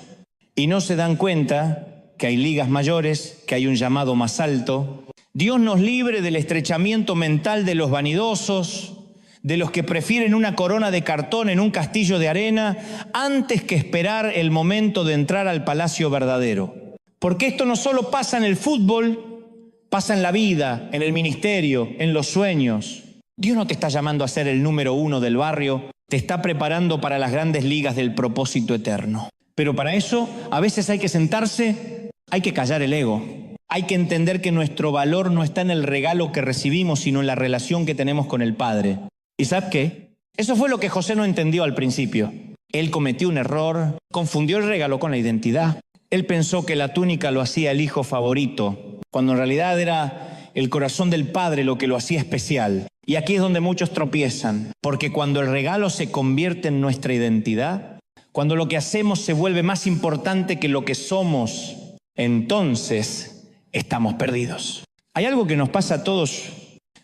Y no se dan cuenta que hay ligas mayores, que hay un llamado más alto. Dios nos libre del estrechamiento mental de los vanidosos, de los que prefieren una corona de cartón en un castillo de arena antes que esperar el momento de entrar al palacio verdadero. Porque esto no solo pasa en el fútbol, pasa en la vida, en el ministerio, en los sueños. Dios no te está llamando a ser el número 1 del barrio, te está preparando para las grandes ligas del propósito eterno. Pero para eso, a veces hay que sentarse, hay que callar el ego. Hay que entender que nuestro valor no está en el regalo que recibimos, sino en la relación que tenemos con el Padre. ¿Y sabes qué? Eso fue lo que José no entendió al principio. Él cometió un error, confundió el regalo con la identidad. Él pensó que la túnica lo hacía el hijo favorito, cuando en realidad era el corazón del Padre lo que lo hacía especial. Y aquí es donde muchos tropiezan, porque cuando el regalo se convierte en nuestra identidad, cuando lo que hacemos se vuelve más importante que lo que somos, entonces estamos perdidos. Hay algo que nos pasa a todos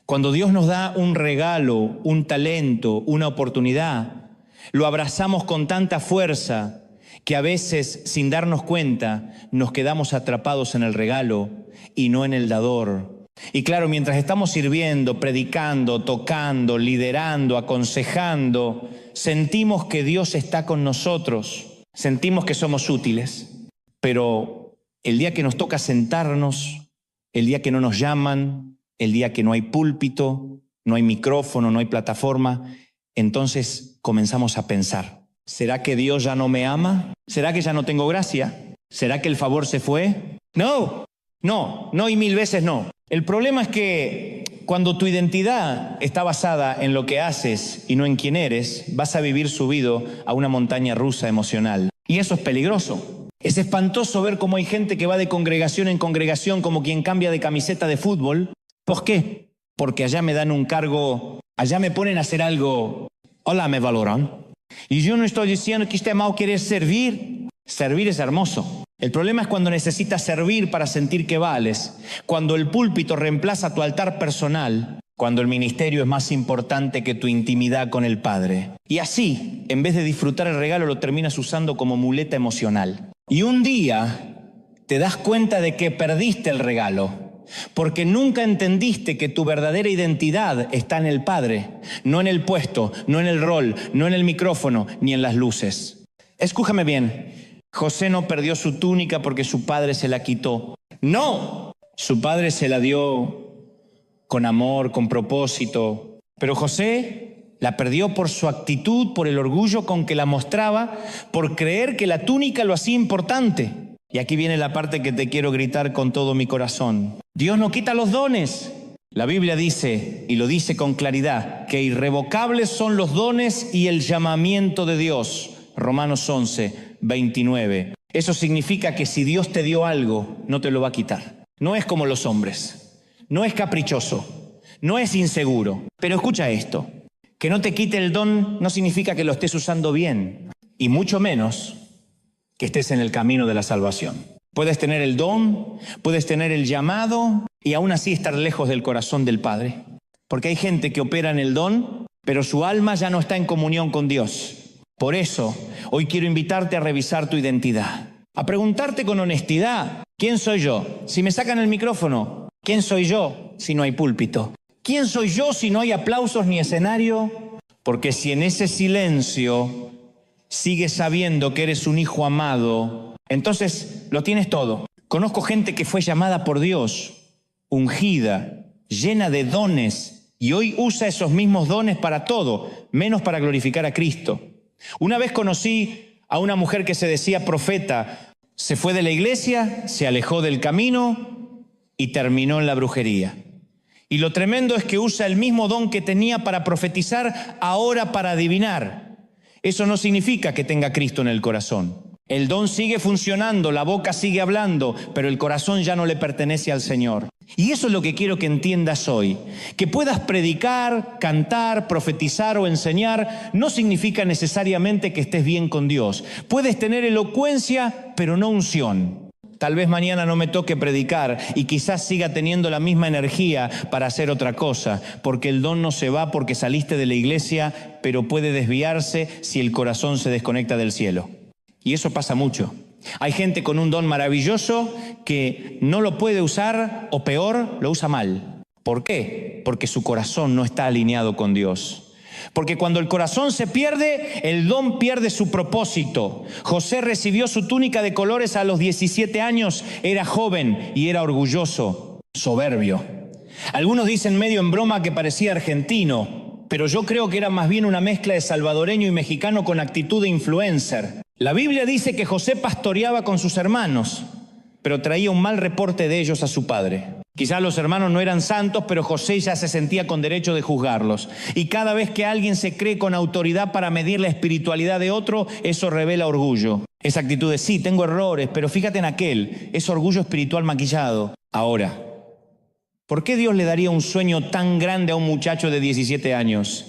cuando Dios nos da un regalo, un talento, una oportunidad. Lo abrazamos con tanta fuerza que a veces, sin darnos cuenta, nos quedamos atrapados en el regalo y no en el dador. Y claro, mientras estamos sirviendo, predicando, tocando, liderando, aconsejando, sentimos que Dios está con nosotros, sentimos que somos útiles. Pero el día que nos toca sentarnos, el día que no nos llaman, el día que no hay púlpito, no hay micrófono, no hay plataforma, entonces comenzamos a pensar, ¿será que Dios ya no me ama? ¿Será que ya no tengo gracia? ¿Será que el favor se fue? No y 1000 veces no. El problema es que cuando tu identidad está basada en lo que haces y no en quién eres, vas a vivir subido a una montaña rusa emocional. Y eso es peligroso. Es espantoso ver cómo hay gente que va de congregación en congregación como quien cambia de camiseta de fútbol. ¿Por qué? Porque allá me dan un cargo, allá me ponen a hacer algo, hola, me valoran. Y yo no estoy diciendo que esté mal querer servir. Servir es hermoso. El problema es cuando necesitas servir para sentir que vales, cuando el púlpito reemplaza tu altar personal, cuando el ministerio es más importante que tu intimidad con el Padre. Y así, en vez de disfrutar el regalo, lo terminas usando como muleta emocional. Y un día te das cuenta de que perdiste el regalo, porque nunca entendiste que tu verdadera identidad está en el Padre, no en el puesto, no en el rol, no en el micrófono, ni en las luces. Escúchame bien. José no perdió su túnica porque su padre se la quitó. No, su padre se la dio con amor, con propósito. Pero José la perdió por su actitud, por el orgullo con que la mostraba, por creer que la túnica lo hacía importante. Y aquí viene la parte que te quiero gritar con todo mi corazón. Dios no quita los dones. La Biblia dice, y lo dice con claridad, que irrevocables son los dones y el llamamiento de Dios. Romanos 11:29. Eso significa que si Dios te dio algo, no te lo va a quitar. No es como los hombres, no es caprichoso, no es inseguro. Pero escucha esto, que no te quite el don no significa que lo estés usando bien, y mucho menos que estés en el camino de la salvación. Puedes tener el don, puedes tener el llamado, y aún así estar lejos del corazón del Padre. Porque hay gente que opera en el don, pero su alma ya no está en comunión con Dios. Por eso, hoy quiero invitarte a revisar tu identidad, a preguntarte con honestidad, ¿quién soy yo? Si me sacan el micrófono, ¿quién soy yo si no hay púlpito? ¿Quién soy yo si no hay aplausos ni escenario? Porque si en ese silencio sigues sabiendo que eres un hijo amado, entonces lo tienes todo. Conozco gente que fue llamada por Dios, ungida, llena de dones, y hoy usa esos mismos dones para todo, menos para glorificar a Cristo. Una vez conocí a una mujer que se decía profeta, se fue de la iglesia, se alejó del camino y terminó en la brujería. Y lo tremendo es que usa el mismo don que tenía para profetizar, ahora para adivinar. Eso no significa que tenga Cristo en el corazón. El don sigue funcionando, la boca sigue hablando, pero el corazón ya no le pertenece al Señor. Y eso es lo que quiero que entiendas hoy. Que puedas predicar, cantar, profetizar o enseñar no significa necesariamente que estés bien con Dios. Puedes tener elocuencia, pero no unción. Tal vez mañana no me toque predicar y quizás siga teniendo la misma energía para hacer otra cosa, porque el don no se va porque saliste de la iglesia, pero puede desviarse si el corazón se desconecta del cielo. Y eso pasa mucho. Hay gente con un don maravilloso que no lo puede usar o peor, lo usa mal. ¿Por qué? Porque su corazón no está alineado con Dios. Porque cuando el corazón se pierde, el don pierde su propósito. José recibió su túnica de colores a los 17 años, era joven y era orgulloso, soberbio. Algunos dicen medio en broma que parecía argentino, pero yo creo que era más bien una mezcla de salvadoreño y mexicano con actitud de influencer. La Biblia dice que José pastoreaba con sus hermanos, pero traía un mal reporte de ellos a su padre. Quizás los hermanos no eran santos, pero José ya se sentía con derecho de juzgarlos. Y cada vez que alguien se cree con autoridad para medir la espiritualidad de otro, eso revela orgullo. Esa actitud de sí, tengo errores, pero fíjate en aquel, es orgullo espiritual maquillado. Ahora, ¿por qué Dios le daría un sueño tan grande a un muchacho de 17 años?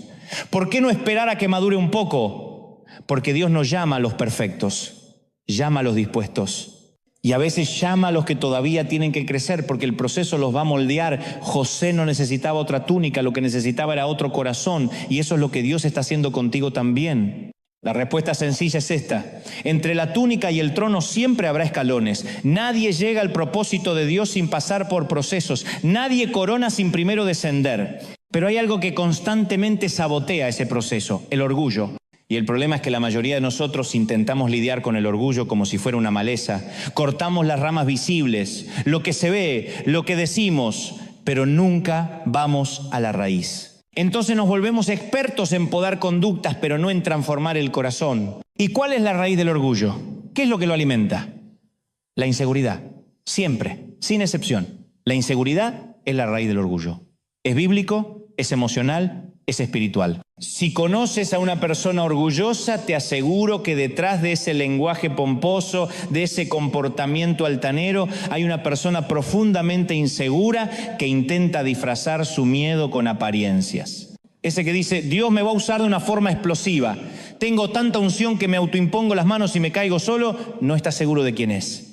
¿Por qué no esperar a que madure un poco? Porque Dios no llama a los perfectos, llama a los dispuestos. Y a veces llama a los que todavía tienen que crecer porque el proceso los va a moldear. José no necesitaba otra túnica, lo que necesitaba era otro corazón. Y eso es lo que Dios está haciendo contigo también. La respuesta sencilla es esta. Entre la túnica y el trono siempre habrá escalones. Nadie llega al propósito de Dios sin pasar por procesos. Nadie corona sin primero descender. Pero hay algo que constantemente sabotea ese proceso, el orgullo. Y el problema es que la mayoría de nosotros intentamos lidiar con el orgullo como si fuera una maleza. Cortamos las ramas visibles, lo que se ve, lo que decimos, pero nunca vamos a la raíz. Entonces nos volvemos expertos en podar conductas, pero no en transformar el corazón. ¿Y cuál es la raíz del orgullo? ¿Qué es lo que lo alimenta? La inseguridad. Siempre, sin excepción. La inseguridad es la raíz del orgullo. Es bíblico, es emocional, es espiritual. Si conoces a una persona orgullosa, te aseguro que detrás de ese lenguaje pomposo, de ese comportamiento altanero, hay una persona profundamente insegura que intenta disfrazar su miedo con apariencias. Ese que dice, Dios me va a usar de una forma explosiva. Tengo tanta unción que me autoimpongo las manos y me caigo solo, no está seguro de quién es.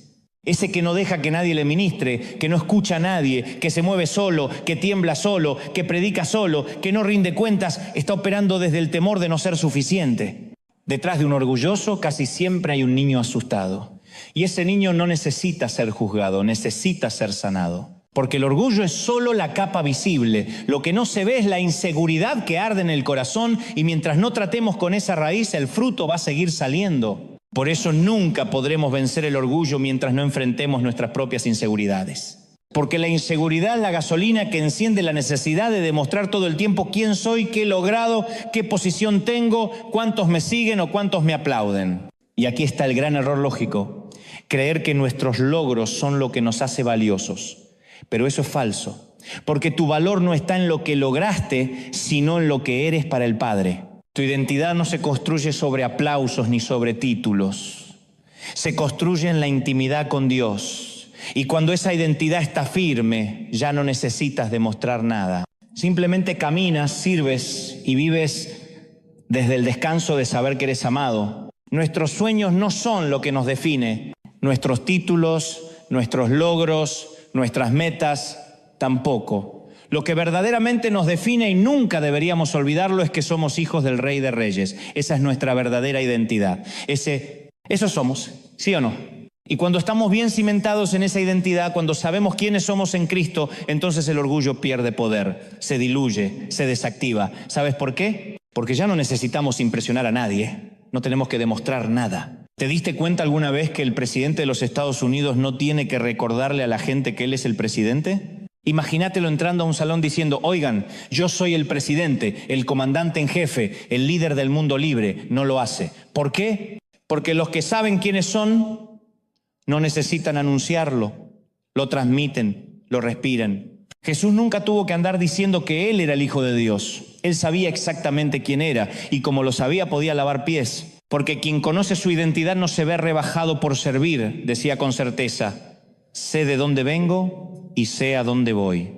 Ese que no deja que nadie le ministre, que no escucha a nadie, que se mueve solo, que tiembla solo, que predica solo, que no rinde cuentas, está operando desde el temor de no ser suficiente. Detrás de un orgulloso casi siempre hay un niño asustado. Y ese niño no necesita ser juzgado, necesita ser sanado. Porque el orgullo es solo la capa visible. Lo que no se ve es la inseguridad que arde en el corazón y mientras no tratemos con esa raíz, el fruto va a seguir saliendo. Por eso nunca podremos vencer el orgullo mientras no enfrentemos nuestras propias inseguridades. Porque la inseguridad es la gasolina que enciende la necesidad de demostrar todo el tiempo quién soy, qué he logrado, qué posición tengo, cuántos me siguen o cuántos me aplauden. Y aquí está el gran error lógico, creer que nuestros logros son lo que nos hace valiosos. Pero eso es falso, porque tu valor no está en lo que lograste, sino en lo que eres para el Padre. Tu identidad no se construye sobre aplausos ni sobre títulos. Se construye en la intimidad con Dios. Y cuando esa identidad está firme, ya no necesitas demostrar nada. Simplemente caminas, sirves y vives desde el descanso de saber que eres amado. Nuestros sueños no son lo que nos define. Nuestros títulos, nuestros logros, nuestras metas, tampoco. Lo que verdaderamente nos define y nunca deberíamos olvidarlo es que somos hijos del Rey de Reyes. Esa es nuestra verdadera identidad. Eso somos, ¿sí o no? Y cuando estamos bien cimentados en esa identidad, cuando sabemos quiénes somos en Cristo, entonces el orgullo pierde poder, se diluye, se desactiva. ¿Sabes por qué? Porque ya no necesitamos impresionar a nadie, no tenemos que demostrar nada. ¿Te diste cuenta alguna vez que el presidente de los Estados Unidos no tiene que recordarle a la gente que él es el presidente? Imagínatelo entrando a un salón diciendo, oigan, yo soy el presidente, el comandante en jefe, el líder del mundo libre. No lo hace. ¿Por qué? Porque los que saben quiénes son no necesitan anunciarlo, lo transmiten, lo respiran. Jesús nunca tuvo que andar diciendo que Él era el Hijo de Dios. Él sabía exactamente quién era y como lo sabía podía lavar pies. Porque quien conoce su identidad no se ve rebajado por servir, decía con certeza. Sé de dónde vengo y sé a dónde voy.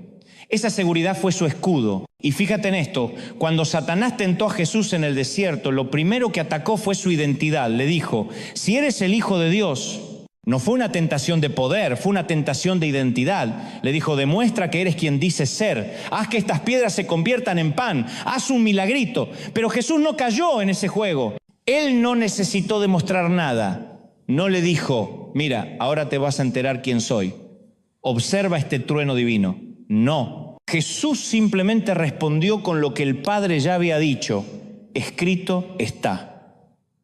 Esa seguridad fue su escudo. Y fíjate en esto, cuando Satanás tentó a Jesús en el desierto, lo primero que atacó fue su identidad. Le dijo, si eres el Hijo de Dios, No fue una tentación de poder, fue una tentación de identidad. Le dijo, demuestra que eres quien dices ser. Haz que estas piedras se conviertan en pan. Haz un milagrito. Pero Jesús no cayó en ese juego. Él no necesitó demostrar nada. No le dijo, mira, ahora te vas a enterar quién soy. Observa este trueno divino. No. Jesús simplemente respondió con lo que el Padre ya había dicho. Escrito está.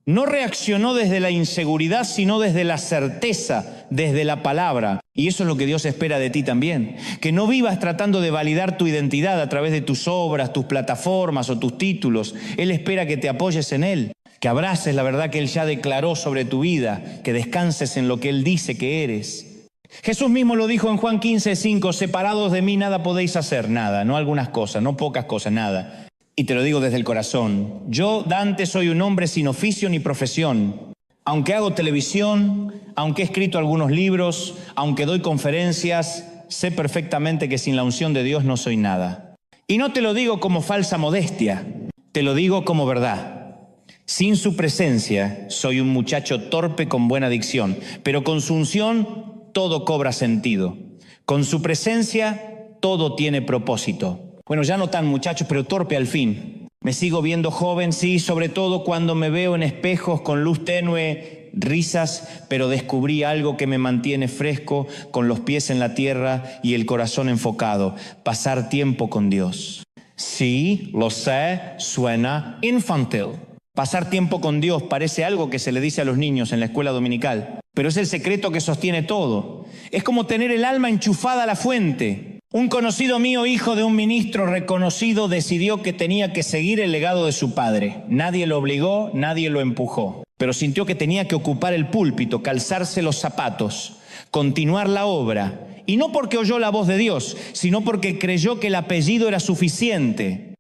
No reaccionó desde la inseguridad, sino desde la certeza, desde la palabra. Y eso es lo que Dios espera de ti también. Que no vivas tratando de validar tu identidad a través de tus obras, tus plataformas o tus títulos. Él espera que te apoyes en Él, que abraces la verdad que Él ya declaró sobre tu vida, que descanses en lo que Él dice que eres. Jesús mismo lo dijo en Juan 15:5, separados de mí nada podéis hacer, nada, no algunas cosas, no pocas cosas, nada. Y te lo digo desde el corazón. Yo, Dante, soy un hombre sin oficio ni profesión. Aunque hago televisión, aunque he escrito algunos libros, aunque doy conferencias, sé perfectamente que sin la unción de Dios no soy nada. Y no te lo digo como falsa modestia, te lo digo como verdad. Sin su presencia, soy un muchacho torpe con buena dicción, pero con su unción todo cobra sentido. Con su presencia todo tiene propósito. Bueno, ya no tan muchacho, pero torpe al fin. Me sigo viendo joven, sí, sobre todo cuando me veo en espejos con luz tenue, risas, pero descubrí algo que me mantiene fresco, con los pies en la tierra y el corazón enfocado. Pasar tiempo con Dios. Sí, lo sé, suena infantil. Pasar tiempo con Dios parece algo que se le dice a los niños en la escuela dominical, pero es el secreto que sostiene todo. Es como tener el alma enchufada a la fuente. Un conocido mío, hijo de un ministro reconocido, decidió que tenía que seguir el legado de su padre. Nadie lo obligó, nadie lo empujó, pero sintió que tenía que ocupar el púlpito, calzarse los zapatos, continuar la obra. Y no porque oyó la voz de Dios, sino porque creyó que el apellido era suficiente.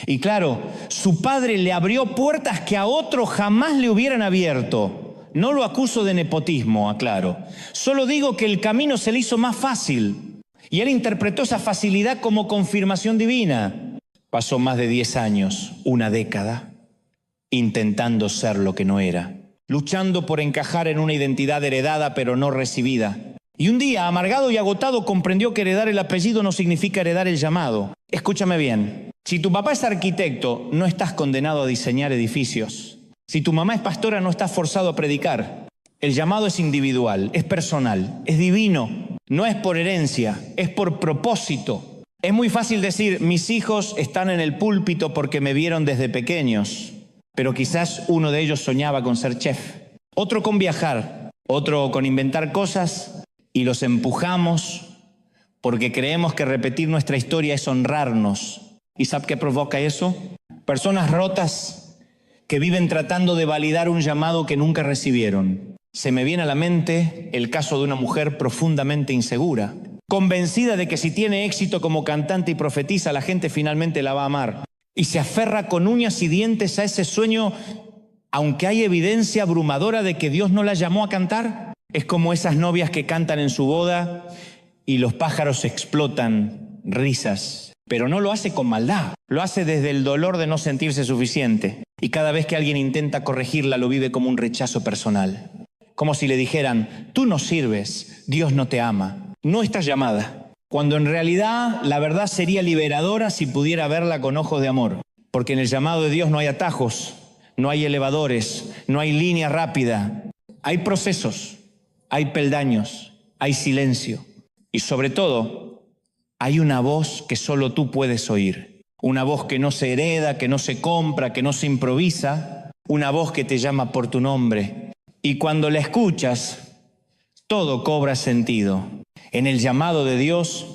Y claro, su padre le abrió puertas que a otro jamás le hubieran abierto. No lo acuso de nepotismo, aclaro. Solo digo que el camino se le hizo más fácil. Y él interpretó esa facilidad como confirmación divina. Pasó más de 10 años, una década, intentando ser lo que no era. Luchando por encajar en una identidad heredada pero no recibida. Y un día, amargado y agotado, comprendió que heredar el apellido no significa heredar el llamado. Escúchame bien. Si tu papá es arquitecto, no estás condenado a diseñar edificios. Si tu mamá es pastora, no estás forzado a predicar. El llamado es individual, es personal, es divino. No es por herencia, es por propósito. Es muy fácil decir, mis hijos están en el púlpito porque me vieron desde pequeños, pero quizás uno de ellos soñaba con ser chef, otro con viajar, otro con inventar cosas, y los empujamos porque creemos que repetir nuestra historia es honrarnos. ¿Y sabe qué provoca eso? Personas rotas que viven tratando de validar un llamado que nunca recibieron. Se me viene a la mente el caso de una mujer profundamente insegura, convencida de que si tiene éxito como cantante y profetiza, la gente finalmente la va a amar. Y se aferra con uñas y dientes a ese sueño, aunque hay evidencia abrumadora de que Dios no la llamó a cantar. Es como esas novias que cantan en su boda y los pájaros explotan risas. Pero no lo hace con maldad, lo hace desde el dolor de no sentirse suficiente. Y cada vez que alguien intenta corregirla, lo vive como un rechazo personal. Como si le dijeran, tú no sirves, Dios no te ama, no estás llamada. Cuando en realidad la verdad sería liberadora si pudiera verla con ojos de amor. Porque en el llamado de Dios no hay atajos, no hay elevadores, no hay línea rápida. Hay procesos, hay peldaños, hay silencio. Y sobre todo, hay una voz que solo tú puedes oír. Una voz que no se hereda, que no se compra, que no se improvisa. Una voz que te llama por tu nombre. Y cuando la escuchas, todo cobra sentido. En el llamado de Dios,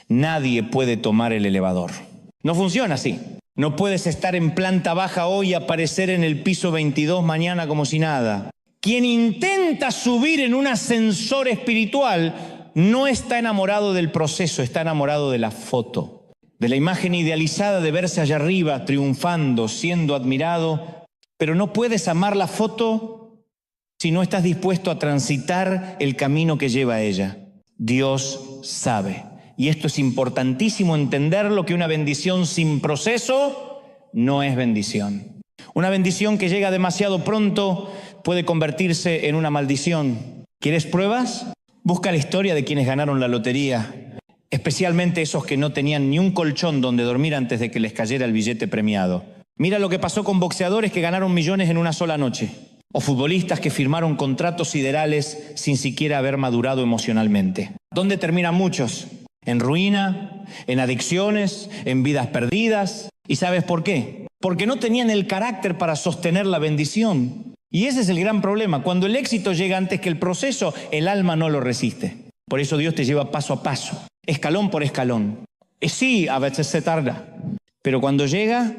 nadie puede tomar el elevador. No funciona así. No puedes estar en planta baja hoy y aparecer en el piso 22 mañana como si nada. Quien intenta subir en un ascensor espiritual no está enamorado del proceso, está enamorado de la foto, de la imagen idealizada de verse allá arriba, triunfando, siendo admirado. Pero no puedes amar la foto si no estás dispuesto a transitar el camino que lleva a ella. Dios sabe. Y esto es importantísimo entenderlo, que una bendición sin proceso no es bendición. Una bendición que llega demasiado pronto puede convertirse en una maldición. ¿Quieres pruebas? Busca la historia de quienes ganaron la lotería, especialmente esos que no tenían ni un colchón donde dormir antes de que les cayera el billete premiado. Mira lo que pasó con boxeadores que ganaron millones en una sola noche, o futbolistas que firmaron contratos siderales sin siquiera haber madurado emocionalmente. ¿Dónde terminan muchos? En ruina, en adicciones, en vidas perdidas. ¿Y sabes por qué? Porque no tenían el carácter para sostener la bendición. Y ese es el gran problema. Cuando el éxito llega antes que el proceso, el alma no lo resiste. Por eso Dios te lleva paso a paso, escalón por escalón. Y sí, a veces se tarda, pero cuando llega,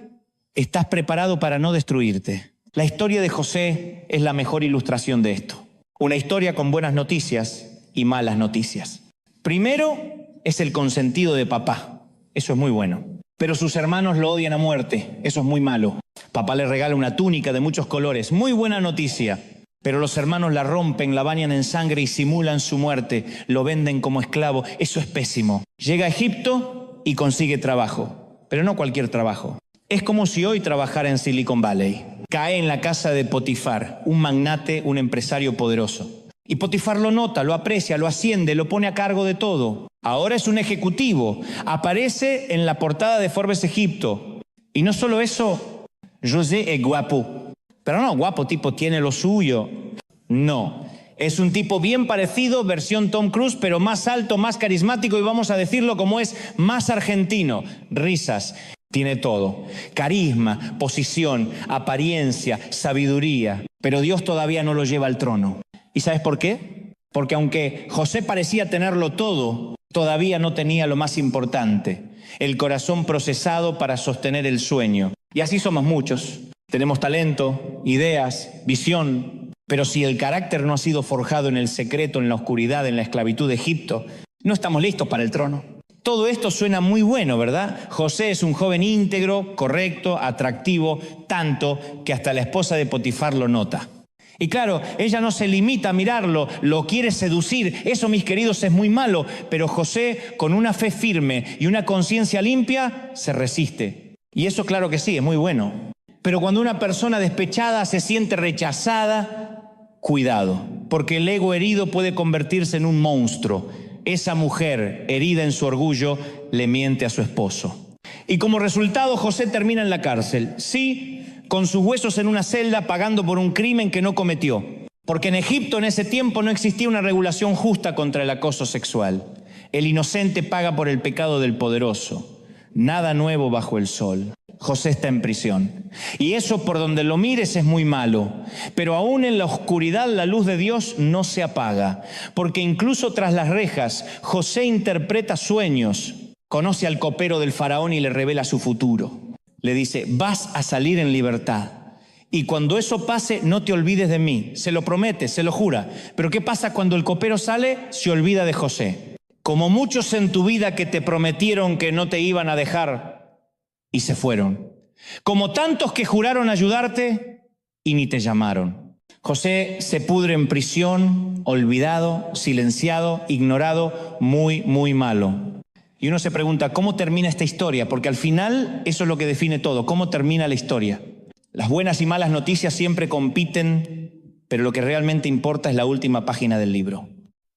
estás preparado para no destruirte. La historia de José es la mejor ilustración de esto. Una historia con buenas noticias y malas noticias. Primero es el consentido de papá. Eso es muy bueno. Pero sus hermanos lo odian a muerte. Eso es muy malo. Papá le regala una túnica de muchos colores. Muy buena noticia. Pero los hermanos la rompen, la bañan en sangre y simulan su muerte. Lo venden como esclavo. Eso es pésimo. Llega a Egipto y consigue trabajo. Pero no cualquier trabajo. Es como si hoy trabajara en Silicon Valley. Cae en la casa de Potifar, un magnate, un empresario poderoso. Y Potifar lo nota, lo aprecia, lo asciende, lo pone a cargo de todo. Ahora es un ejecutivo. Aparece en la portada de Forbes Egipto. Y no solo eso, José es guapo. Pero no, guapo tipo tiene lo suyo. No, es un tipo bien parecido, versión Tom Cruise, pero más alto, más carismático y vamos a decirlo como es, más argentino. Risas, tiene todo. Carisma, posición, apariencia, sabiduría. Pero Dios todavía no lo lleva al trono. ¿Y sabes por qué? Porque aunque José parecía tenerlo todo, todavía no tenía lo más importante, el corazón procesado para sostener el sueño. Y así somos muchos. Tenemos talento, ideas, visión, pero si el carácter no ha sido forjado en el secreto, en la oscuridad, en la esclavitud de Egipto, no estamos listos para el trono. Todo esto suena muy bueno, ¿verdad? José es un joven íntegro, correcto, atractivo, tanto que hasta la esposa de Potifar lo nota. Y claro, ella no se limita a mirarlo, lo quiere seducir. Eso, mis queridos, es muy malo. Pero José, con una fe firme y una conciencia limpia, se resiste. Y eso, claro que sí, es muy bueno. Pero cuando una persona despechada se siente rechazada, cuidado, porque el ego herido puede convertirse en un monstruo. Esa mujer, herida en su orgullo, le miente a su esposo. Y como resultado, José termina en la cárcel. Sí, con sus huesos en una celda pagando por un crimen que no cometió. Porque en Egipto en ese tiempo no existía una regulación justa contra el acoso sexual. El inocente paga por el pecado del poderoso. Nada nuevo bajo el sol. José está en prisión. Y eso por donde lo mires es muy malo. Pero aún en la oscuridad la luz de Dios no se apaga. Porque incluso tras las rejas, José interpreta sueños. Conoce al copero del faraón y le revela su futuro. Le dice, vas a salir en libertad. Y cuando eso pase, no te olvides de mí. Se lo promete, se lo jura. Pero ¿qué pasa cuando el copero sale? Se olvida de José. Como muchos en tu vida que te prometieron que no te iban a dejar y se fueron. Como tantos que juraron ayudarte y ni te llamaron. José se pudre en prisión, olvidado, silenciado, ignorado, muy, muy malo. Y uno se pregunta, ¿cómo termina esta historia? Porque al final eso es lo que define todo, ¿cómo termina la historia? Las buenas y malas noticias siempre compiten, pero lo que realmente importa es la última página del libro.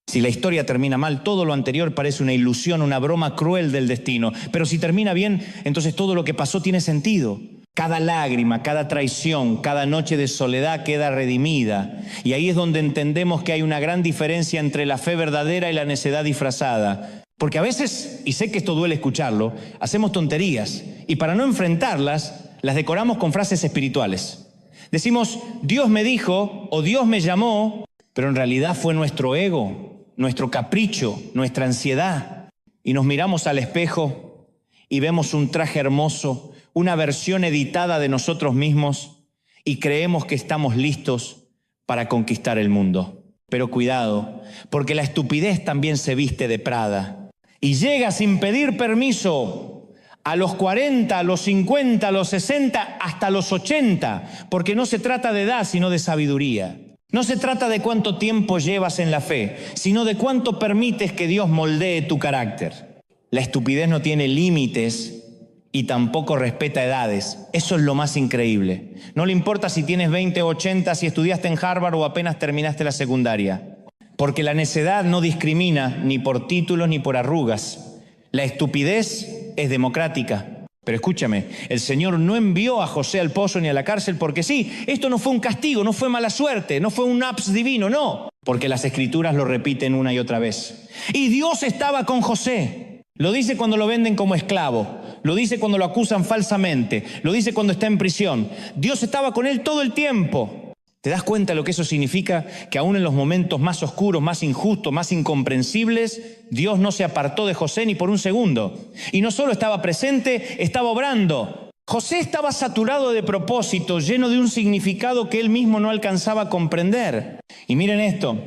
Si la historia termina mal, todo lo anterior parece una ilusión, una broma cruel del destino. Pero si termina bien, entonces todo lo que pasó tiene sentido. Cada lágrima, cada traición, cada noche de soledad queda redimida. Y ahí es donde entendemos que hay una gran diferencia entre la fe verdadera y la necedad disfrazada. Porque a veces, y sé que esto duele escucharlo, hacemos tonterías y para no enfrentarlas, las decoramos con frases espirituales. Decimos, Dios me dijo o Dios me llamó, pero en realidad fue nuestro ego, nuestro capricho, nuestra ansiedad. Y nos miramos al espejo y vemos un traje hermoso, una versión editada de nosotros mismos y creemos que estamos listos para conquistar el mundo. Pero cuidado, porque la estupidez también se viste de Prada. Y llega sin pedir permiso a los 40, a los 50, a los 60, hasta los 80, porque no se trata de edad, sino de sabiduría. No se trata de cuánto tiempo llevas en la fe, sino de cuánto permites que Dios moldee tu carácter. La estupidez no tiene límites y tampoco respeta edades. Eso es lo más increíble. No le importa si tienes 20 o 80, si estudiaste en Harvard o apenas terminaste la secundaria. Porque la necedad no discrimina ni por títulos ni por arrugas. La estupidez es democrática. Pero escúchame, el Señor no envió a José al pozo ni a la cárcel porque sí. Esto no fue un castigo, no fue mala suerte, no fue un ups divino, no. Porque las Escrituras lo repiten una y otra vez. Y Dios estaba con José. Lo dice cuando lo venden como esclavo. Lo dice cuando lo acusan falsamente. Lo dice cuando está en prisión. Dios estaba con él todo el tiempo. ¿Te das cuenta lo que eso significa? Que aún en los momentos más oscuros, más injustos, más incomprensibles, Dios no se apartó de José ni por un segundo. Y no solo estaba presente, estaba obrando. José estaba saturado de propósito, lleno de un significado que él mismo no alcanzaba a comprender. Y miren esto,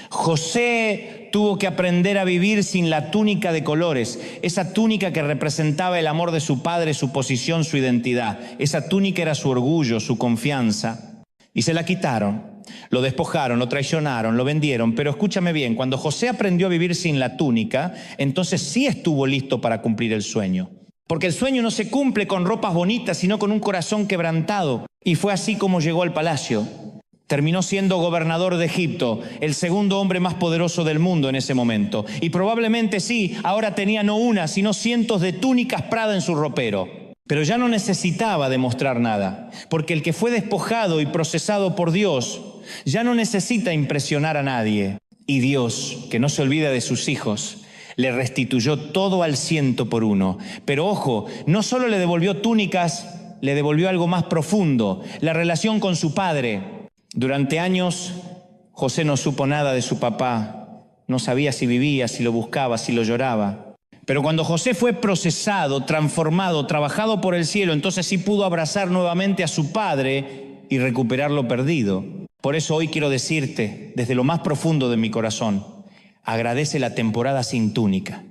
José tuvo que aprender a vivir sin la túnica de colores, esa túnica que representaba el amor de su padre, su posición, su identidad. Esa túnica era su orgullo, su confianza. Y se la quitaron, lo despojaron, lo traicionaron, lo vendieron. Pero escúchame bien, cuando José aprendió a vivir sin la túnica, entonces sí estuvo listo para cumplir el sueño. Porque el sueño no se cumple con ropas bonitas, sino con un corazón quebrantado. Y fue así como llegó al palacio. Terminó siendo gobernador de Egipto, el segundo hombre más poderoso del mundo en ese momento. Y probablemente sí, ahora tenía no una, sino cientos de túnicas Prada en su ropero. Pero ya no necesitaba demostrar nada, porque el que fue despojado y procesado por Dios ya no necesita impresionar a nadie. Y Dios, que no se olvida de sus hijos, le restituyó todo al 100%. Pero ojo, no solo le devolvió túnicas, le devolvió algo más profundo, la relación con su padre. Durante años, José no supo nada de su papá, no sabía si vivía, si lo buscaba, si lo lloraba. Pero cuando José fue procesado, transformado, trabajado por el cielo, entonces sí pudo abrazar nuevamente a su padre y recuperar lo perdido. Por eso hoy quiero decirte, desde lo más profundo de mi corazón, agradece la temporada sin túnica.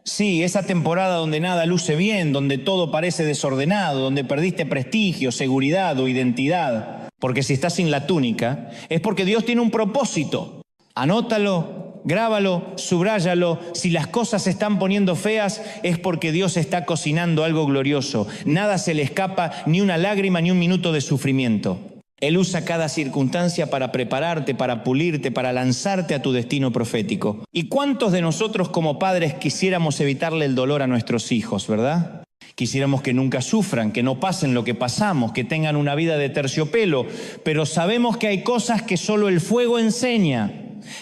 Sí, esa temporada donde nada luce bien, donde todo parece desordenado, donde perdiste prestigio, seguridad o identidad. Porque si estás sin la túnica, es porque Dios tiene un propósito. Anótalo. Grábalo, subráyalo. Si las cosas se están poniendo feas, es porque Dios está cocinando algo glorioso. Nada se le escapa, ni una lágrima, ni un minuto de sufrimiento. Él usa cada circunstancia para prepararte, para pulirte, para lanzarte a tu destino profético. ¿Y cuántos de nosotros como padres quisiéramos evitarle el dolor a nuestros hijos, verdad? Quisiéramos que nunca sufran, que no pasen lo que pasamos, que tengan una vida de terciopelo. Pero sabemos que hay cosas que solo el fuego enseña.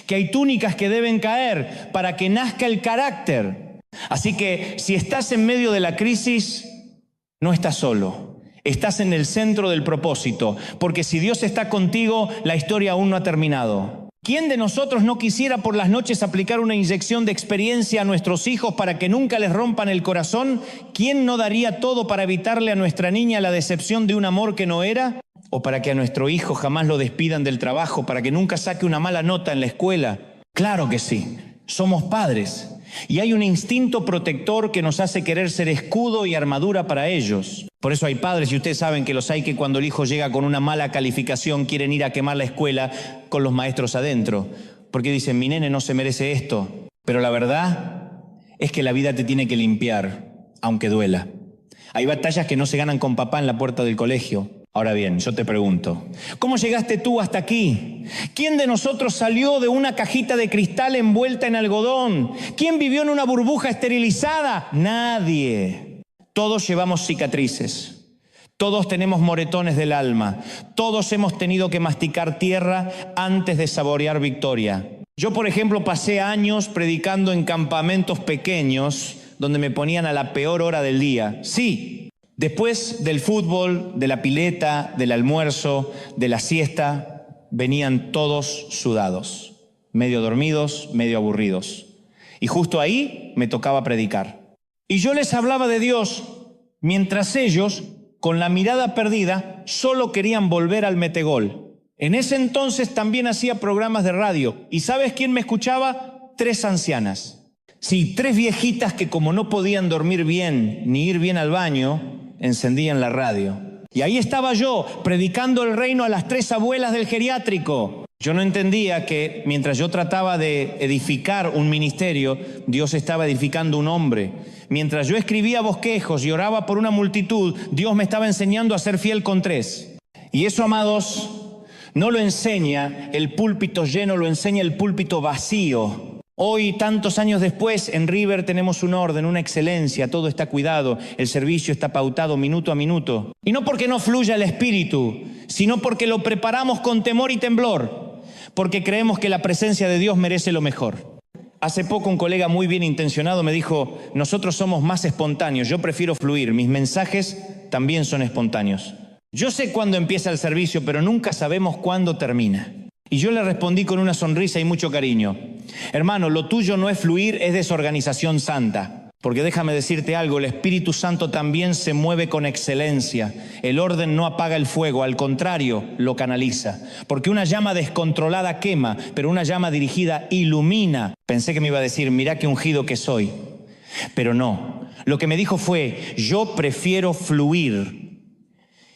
Que hay túnicas que deben caer para que nazca el carácter. Así que si estás en medio de la crisis, no estás solo. Estás en el centro del propósito, porque si Dios está contigo, la historia aún no ha terminado. ¿Quién de nosotros no quisiera por las noches aplicar una inyección de experiencia a nuestros hijos para que nunca les rompan el corazón? ¿Quién no daría todo para evitarle a nuestra niña la decepción de un amor que no era? ¿O para que a nuestro hijo jamás lo despidan del trabajo, para que nunca saque una mala nota en la escuela? Claro que sí, somos padres. Y hay un instinto protector que nos hace querer ser escudo y armadura para ellos. Por eso hay padres, y ustedes saben que los hay, que cuando el hijo llega con una mala calificación quieren ir a quemar la escuela con los maestros adentro. Porque dicen, mi nene no se merece esto. Pero la verdad es que la vida te tiene que limpiar, aunque duela. Hay batallas que no se ganan con papá en la puerta del colegio. Ahora bien, yo te pregunto, ¿cómo llegaste tú hasta aquí? ¿Quién de nosotros salió de una cajita de cristal envuelta en algodón? ¿Quién vivió en una burbuja esterilizada? Nadie. Todos llevamos cicatrices. Todos tenemos moretones del alma. Todos hemos tenido que masticar tierra antes de saborear victoria. Yo, por ejemplo, pasé años predicando en campamentos pequeños donde me ponían a la peor hora del día. Sí. Después del fútbol, de la pileta, del almuerzo, de la siesta, venían todos sudados, medio dormidos, medio aburridos. Y justo ahí me tocaba predicar. Y yo les hablaba de Dios, mientras ellos, con la mirada perdida, solo querían volver al metegol. En ese entonces también hacía programas de radio. ¿Y sabes quién me escuchaba? 3 ancianas. Sí, 3 viejitas que como no podían dormir bien ni ir bien al baño, encendían la radio. Y ahí estaba yo, predicando el reino a las 3 abuelas del geriátrico. Yo no entendía que mientras yo trataba de edificar un ministerio, Dios estaba edificando un hombre. Mientras yo escribía bosquejos y oraba por una multitud, Dios me estaba enseñando a ser fiel con 3. Y eso, amados, No lo enseña el púlpito lleno, lo enseña el púlpito vacío. Hoy, tantos años después, en River tenemos un orden, una excelencia, todo está cuidado, el servicio está pautado minuto a minuto. Y no porque no fluya el Espíritu, sino porque lo preparamos con temor y temblor, porque creemos que la presencia de Dios merece lo mejor. Hace poco un colega muy bien intencionado me dijo, nosotros somos más espontáneos, yo prefiero fluir, mis mensajes también son espontáneos. Yo sé cuándo empieza el servicio, pero nunca sabemos cuándo termina. Y yo le respondí con una sonrisa y mucho cariño. Hermano, lo tuyo no es fluir, es desorganización santa. Porque déjame decirte algo, el Espíritu Santo también se mueve con excelencia. El orden no apaga el fuego, al contrario, lo canaliza. Porque una llama descontrolada quema, pero una llama dirigida ilumina. Pensé que me iba a decir, mirá qué ungido que soy. Pero no, lo que me dijo fue, yo prefiero fluir.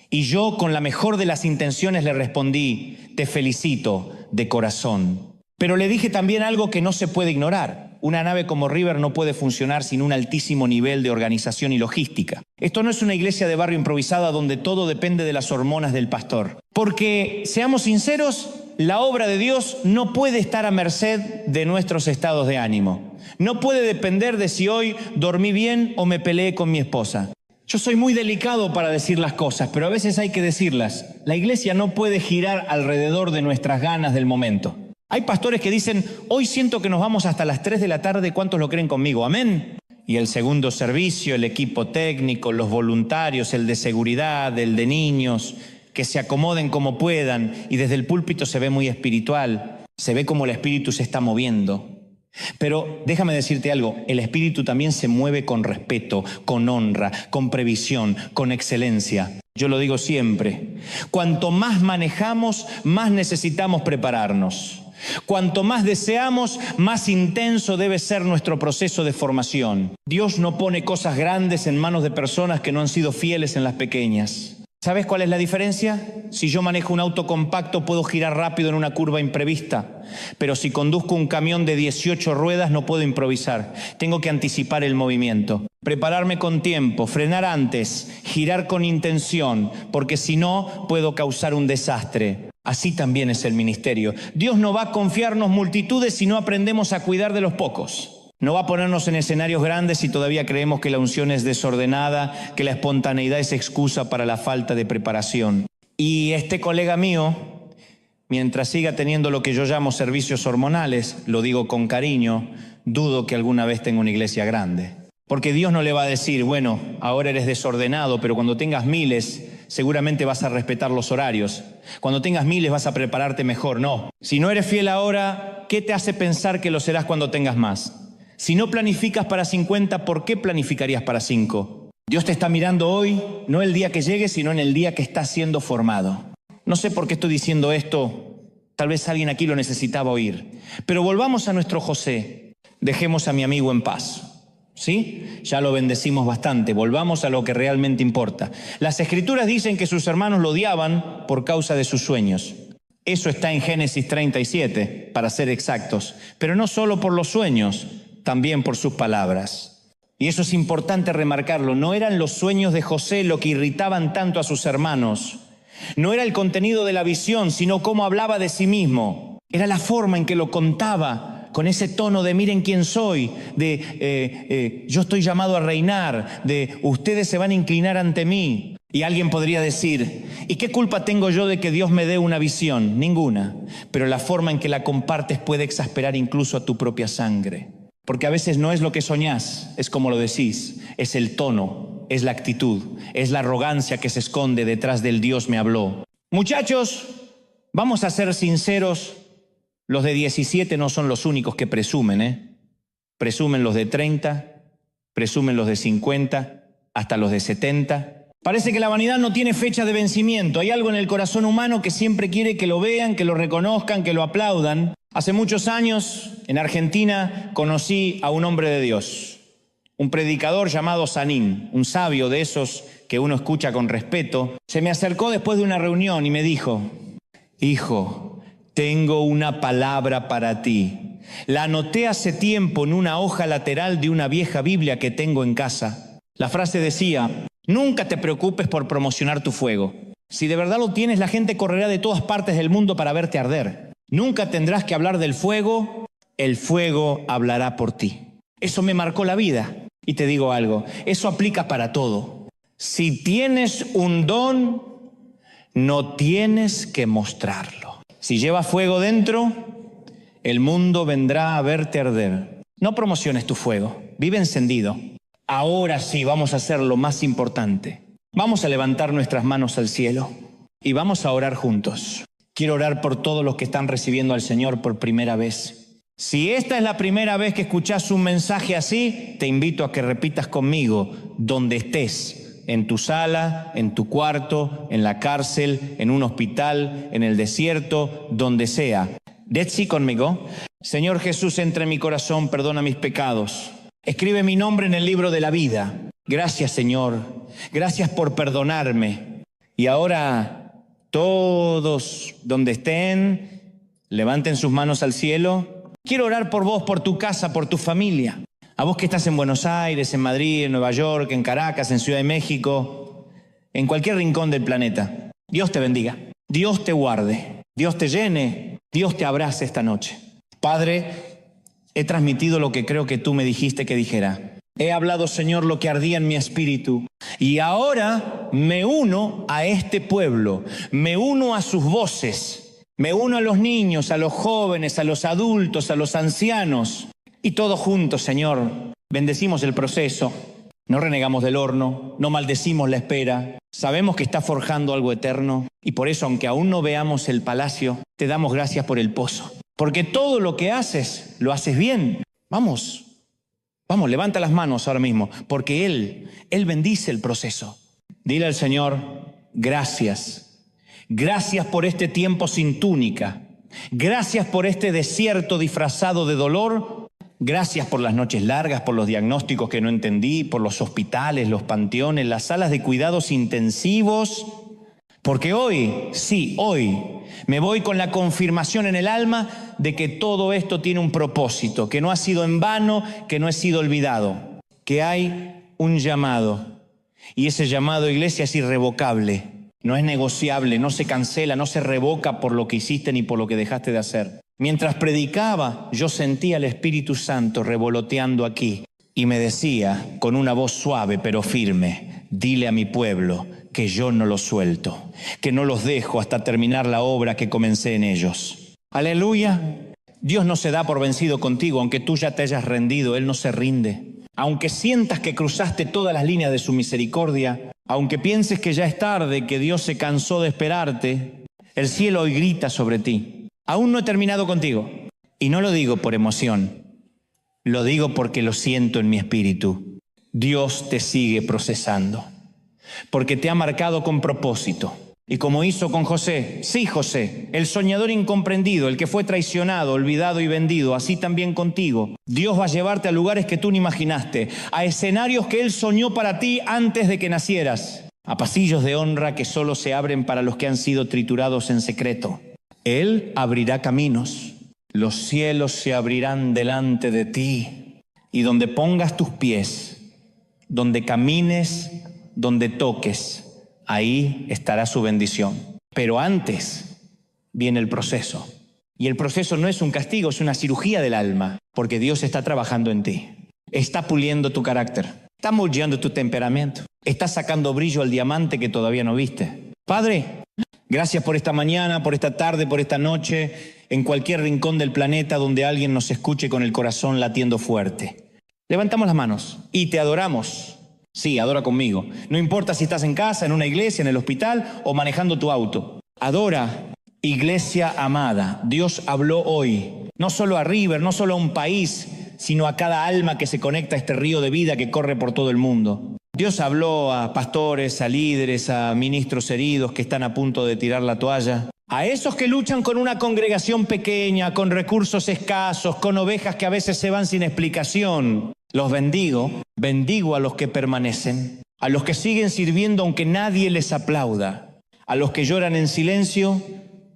Y yo, con la mejor de las intenciones, le respondí, te felicito de corazón. Pero le dije también algo que no se puede ignorar. Una nave como River no puede funcionar sin un altísimo nivel de organización y logística. Esto no es una iglesia de barrio improvisada donde todo depende de las hormonas del pastor. Porque, seamos sinceros, la obra de Dios no puede estar a merced de nuestros estados de ánimo. No puede depender de si hoy dormí bien o me peleé con mi esposa. Yo soy muy delicado para decir las cosas, pero a veces hay que decirlas. La iglesia no puede girar alrededor de nuestras ganas del momento. Hay pastores que dicen, hoy siento que nos vamos hasta las 3 de la tarde, ¿cuántos lo creen conmigo? Amén. Y el segundo servicio, el equipo técnico, los voluntarios, el de seguridad, el de niños, que se acomoden como puedan. Y desde el púlpito se ve muy espiritual, se ve como el Espíritu se está moviendo. Pero déjame decirte algo, el Espíritu también se mueve con respeto, con honra, con previsión, con excelencia. Yo lo digo siempre, cuanto más manejamos, más necesitamos prepararnos. Cuanto más deseamos, más intenso debe ser nuestro proceso de formación. Dios no pone cosas grandes en manos de personas que no han sido fieles en las pequeñas. ¿Sabes cuál es la diferencia? Si yo manejo un auto compacto puedo girar rápido en una curva imprevista, pero si conduzco un camión de 18 ruedas no puedo improvisar. Tengo que anticipar el movimiento, prepararme con tiempo, frenar antes, girar con intención, porque si no puedo causar un desastre. Así también es el ministerio. Dios no va a confiarnos multitudes si no aprendemos a cuidar de los pocos. No va a ponernos en escenarios grandes si todavía creemos que la unción es desordenada, que la espontaneidad es excusa para la falta de preparación. Y este colega mío, mientras siga teniendo lo que yo llamo servicios hormonales, lo digo con cariño, dudo que alguna vez tenga una iglesia grande. Porque Dios no le va a decir, bueno, ahora eres desordenado, pero cuando tengas miles, seguramente vas a respetar los horarios. Cuando tengas miles vas a prepararte mejor. No. Si no eres fiel ahora, ¿qué te hace pensar que lo serás cuando tengas más? Si no planificas para 50, ¿por qué planificarías para 5? Dios te está mirando hoy, no el día que llegues, sino en el día que estás siendo formado. No sé por qué estoy diciendo esto, tal vez alguien aquí lo necesitaba oír. Pero volvamos a nuestro José, dejemos a mi amigo en paz. ¿Sí? Ya lo bendecimos bastante, volvamos a lo que realmente importa. Las Escrituras dicen que sus hermanos lo odiaban por causa de sus sueños. Eso está en Génesis 37, para ser exactos. Pero no solo por los sueños, también por sus palabras. Y eso es importante remarcarlo, no eran los sueños de José lo que irritaban tanto a sus hermanos. No era el contenido de la visión, sino cómo hablaba de sí mismo. Era la forma en que lo contaba, con ese tono de miren quién soy, de yo estoy llamado a reinar, de ustedes se van a inclinar ante mí. Y alguien podría decir, ¿y qué culpa tengo yo de que Dios me dé una visión? Ninguna. Pero la forma en que la compartes puede exasperar incluso a tu propia sangre. Porque a veces no es lo que soñás, es como lo decís, es el tono, es la actitud, es la arrogancia que se esconde detrás del Dios me habló. Muchachos, vamos a ser sinceros, los de 17 no son los únicos que presumen, Presumen los de 30, presumen los de 50, hasta los de 70. Parece que la vanidad no tiene fecha de vencimiento, hay algo en el corazón humano que siempre quiere que lo vean, que lo reconozcan, que lo aplaudan. Hace muchos años, en Argentina, conocí a un hombre de Dios, un predicador llamado Sanín, un sabio de esos que uno escucha con respeto. Se me acercó después de una reunión y me dijo, hijo, tengo una palabra para ti. La anoté hace tiempo en una hoja lateral de una vieja Biblia que tengo en casa. La frase decía, nunca te preocupes por promocionar tu fuego. Si de verdad lo tienes, la gente correrá de todas partes del mundo para verte arder. Nunca tendrás que hablar del fuego, el fuego hablará por ti. Eso me marcó la vida. Y te digo algo, eso aplica para todo. Si tienes un don, no tienes que mostrarlo. Si llevas fuego dentro, el mundo vendrá a verte arder. No promociones tu fuego, vive encendido. Ahora sí, vamos a hacer lo más importante. Vamos a levantar nuestras manos al cielo y vamos a orar juntos. Quiero orar por todos los que están recibiendo al Señor por primera vez. Si esta es la primera vez que escuchás un mensaje así, te invito a que repitas conmigo donde estés, en tu sala, en tu cuarto, en la cárcel, en un hospital, en el desierto, donde sea. Decí conmigo: Señor Jesús, entra en mi corazón, perdona mis pecados. Escribe mi nombre en el libro de la vida. Gracias, Señor. Gracias por perdonarme. Y ahora, todos donde estén, levanten sus manos al cielo. Quiero orar por vos, por tu casa, por tu familia. A vos que estás en Buenos Aires, en Madrid, en Nueva York, en Caracas, en Ciudad de México, en cualquier rincón del planeta. Dios te bendiga. Dios te guarde. Dios te llene. Dios te abrace esta noche. Padre, he transmitido lo que creo que tú me dijiste que dijera. He hablado, Señor, lo que ardía en mi espíritu. Y ahora me uno a este pueblo. Me uno a sus voces. Me uno a los niños, a los jóvenes, a los adultos, a los ancianos. Y todos juntos, Señor, bendecimos el proceso. No renegamos del horno, no maldecimos la espera. Sabemos que está forjando algo eterno. Y por eso, aunque aún no veamos el palacio, te damos gracias por el pozo. Porque todo lo que haces, lo haces bien. Vamos, levanta las manos ahora mismo. Porque Él bendice el proceso. Dile al Señor: gracias. Gracias por este tiempo sin túnica. Gracias por este desierto disfrazado de dolor. Gracias por las noches largas, por los diagnósticos que no entendí, por los hospitales, los panteones, las salas de cuidados intensivos. Porque hoy, sí, hoy, me voy con la confirmación en el alma de que todo esto tiene un propósito, que no ha sido en vano, que no he sido olvidado, que hay un llamado. Y ese llamado, iglesia, es irrevocable, no es negociable, no se cancela, no se revoca por lo que hiciste ni por lo que dejaste de hacer. Mientras predicaba, yo sentía al Espíritu Santo revoloteando aquí y me decía con una voz suave pero firme: dile a mi pueblo que yo no los suelto, que no los dejo hasta terminar la obra que comencé en ellos. Aleluya. Dios no se da por vencido contigo, aunque tú ya te hayas rendido, Él no se rinde. Aunque sientas que cruzaste todas las líneas de su misericordia, aunque pienses que ya es tarde, que Dios se cansó de esperarte, el cielo hoy grita sobre ti: aún no he terminado contigo. Y no lo digo por emoción, lo digo porque lo siento en mi espíritu. Dios te sigue procesando, porque te ha marcado con propósito. Y como hizo con José, sí, José, el soñador incomprendido, el que fue traicionado, olvidado y vendido, así también contigo. Dios va a llevarte a lugares que tú no imaginaste, a escenarios que Él soñó para ti antes de que nacieras, a pasillos de honra que solo se abren para los que han sido triturados en secreto. Él abrirá caminos, los cielos se abrirán delante de ti, y donde pongas tus pies, donde camines, donde toques, ahí estará su bendición. Pero antes viene el proceso. Y el proceso no es un castigo, es una cirugía del alma, porque Dios está trabajando en ti. Está puliendo tu carácter, está moldeando tu temperamento, está sacando brillo al diamante que todavía no viste. Padre, gracias por esta mañana, por esta tarde, por esta noche, en cualquier rincón del planeta donde alguien nos escuche con el corazón latiendo fuerte. Levantamos las manos y te adoramos. Sí, adora conmigo. No importa si estás en casa, en una iglesia, en el hospital o manejando tu auto. Adora, iglesia amada. Dios habló hoy, no solo a River, no solo a un país, sino a cada alma que se conecta a este río de vida que corre por todo el mundo. Dios habló a pastores, a líderes, a ministros heridos que están a punto de tirar la toalla. A esos que luchan con una congregación pequeña, con recursos escasos, con ovejas que a veces se van sin explicación. Los bendigo a los que permanecen, a los que siguen sirviendo aunque nadie les aplauda, a los que lloran en silencio,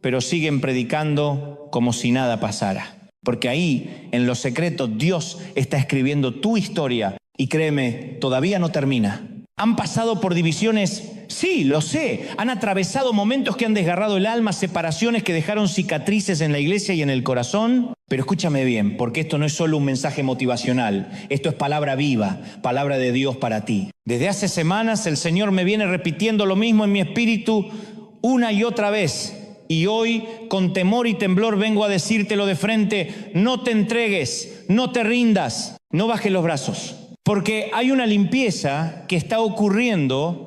pero siguen predicando como si nada pasara. Porque ahí, en lo secreto, Dios está escribiendo tu historia y créeme, todavía no termina. Han pasado por divisiones Sí, lo sé. Han atravesado momentos que han desgarrado el alma, separaciones que dejaron cicatrices en la iglesia y en el corazón. Pero escúchame bien, porque esto no es solo un mensaje motivacional. Esto es palabra viva, palabra de Dios para ti. Desde hace semanas el Señor me viene repitiendo lo mismo en mi espíritu una y otra vez. Y hoy, con temor y temblor, vengo a decírtelo de frente: no te entregues, no te rindas, no bajes los brazos. Porque hay una limpieza que está ocurriendo,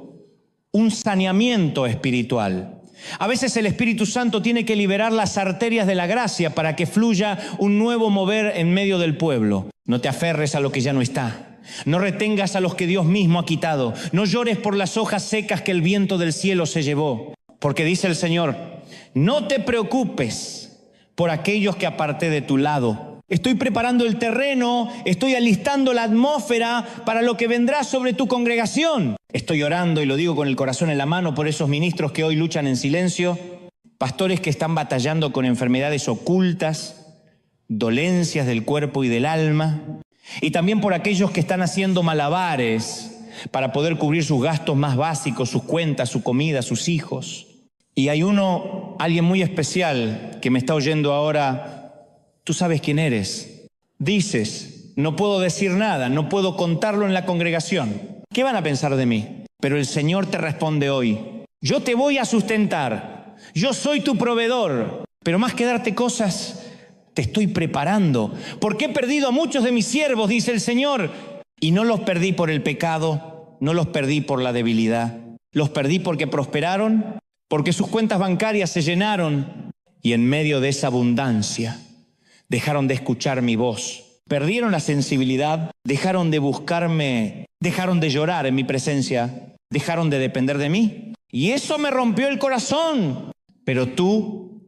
un saneamiento espiritual. A veces el Espíritu Santo tiene que liberar las arterias de la gracia para que fluya un nuevo mover en medio del pueblo. No te aferres a lo que ya no está. No retengas a los que Dios mismo ha quitado. No llores por las hojas secas que el viento del cielo se llevó. Porque dice el Señor: no te preocupes por aquellos que aparté de tu lado. Estoy preparando el terreno, estoy alistando la atmósfera para lo que vendrá sobre tu congregación. Estoy orando, y lo digo con el corazón en la mano, por esos ministros que hoy luchan en silencio, pastores que están batallando con enfermedades ocultas, dolencias del cuerpo y del alma, y también por aquellos que están haciendo malabares para poder cubrir sus gastos más básicos, sus cuentas, su comida, sus hijos. Y hay alguien muy especial que me está oyendo ahora. Tú sabes quién eres. Dices: no puedo decir nada, no puedo contarlo en la congregación. ¿Qué van a pensar de mí? Pero el Señor te responde hoy: yo te voy a sustentar, yo soy tu proveedor, pero más que darte cosas, te estoy preparando. Porque he perdido a muchos de mis siervos, dice el Señor, y no los perdí por el pecado, no los perdí por la debilidad. Los perdí porque prosperaron, porque sus cuentas bancarias se llenaron, y en medio de esa abundancia dejaron de escuchar mi voz, perdieron la sensibilidad, dejaron de buscarme, dejaron de llorar en mi presencia, dejaron de depender de mí. Y eso me rompió el corazón. Pero tú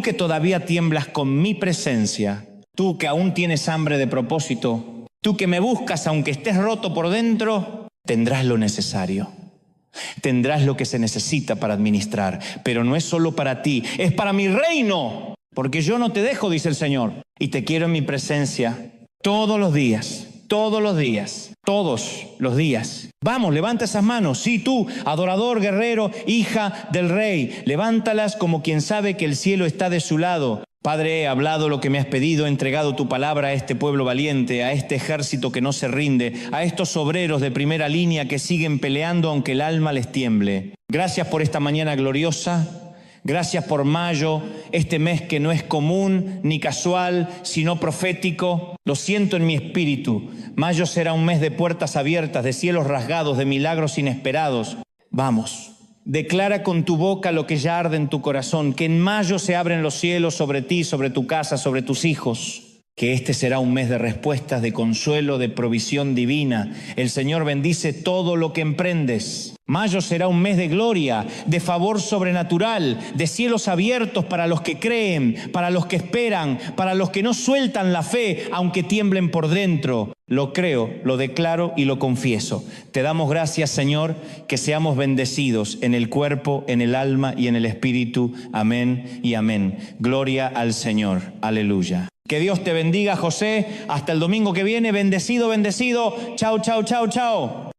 que todavía tiemblas con mi presencia, tú que aún tienes hambre de propósito, tú que me buscas aunque estés roto por dentro, tendrás lo necesario. Tendrás lo que se necesita para administrar. Pero no es solo para ti, es para mi reino. Porque yo no te dejo, dice el Señor, y te quiero en mi presencia todos los días, todos los días, todos los días. Vamos, levanta esas manos. Sí, tú, adorador, guerrero, hija del Rey, levántalas como quien sabe que el cielo está de su lado. Padre, he hablado lo que me has pedido, he entregado tu palabra a este pueblo valiente, a este ejército que no se rinde, a estos obreros de primera línea que siguen peleando aunque el alma les tiemble. Gracias por esta mañana gloriosa. Gracias por mayo, este mes que no es común ni casual, sino profético. Lo siento en mi espíritu. Mayo será un mes de puertas abiertas, de cielos rasgados, de milagros inesperados. Vamos, declara con tu boca lo que ya arde en tu corazón, que en mayo se abren los cielos sobre ti, sobre tu casa, sobre tus hijos. Que este será un mes de respuestas, de consuelo, de provisión divina. El Señor bendice todo lo que emprendes. Mayo será un mes de gloria, de favor sobrenatural, de cielos abiertos para los que creen, para los que esperan, para los que no sueltan la fe, aunque tiemblen por dentro. Lo creo, lo declaro y lo confieso. Te damos gracias, Señor, que seamos bendecidos en el cuerpo, en el alma y en el espíritu. Amén y amén. Gloria al Señor. Aleluya. Que Dios te bendiga, José. Hasta el domingo que viene. Bendecido, bendecido. Chao, chao, chao, chao.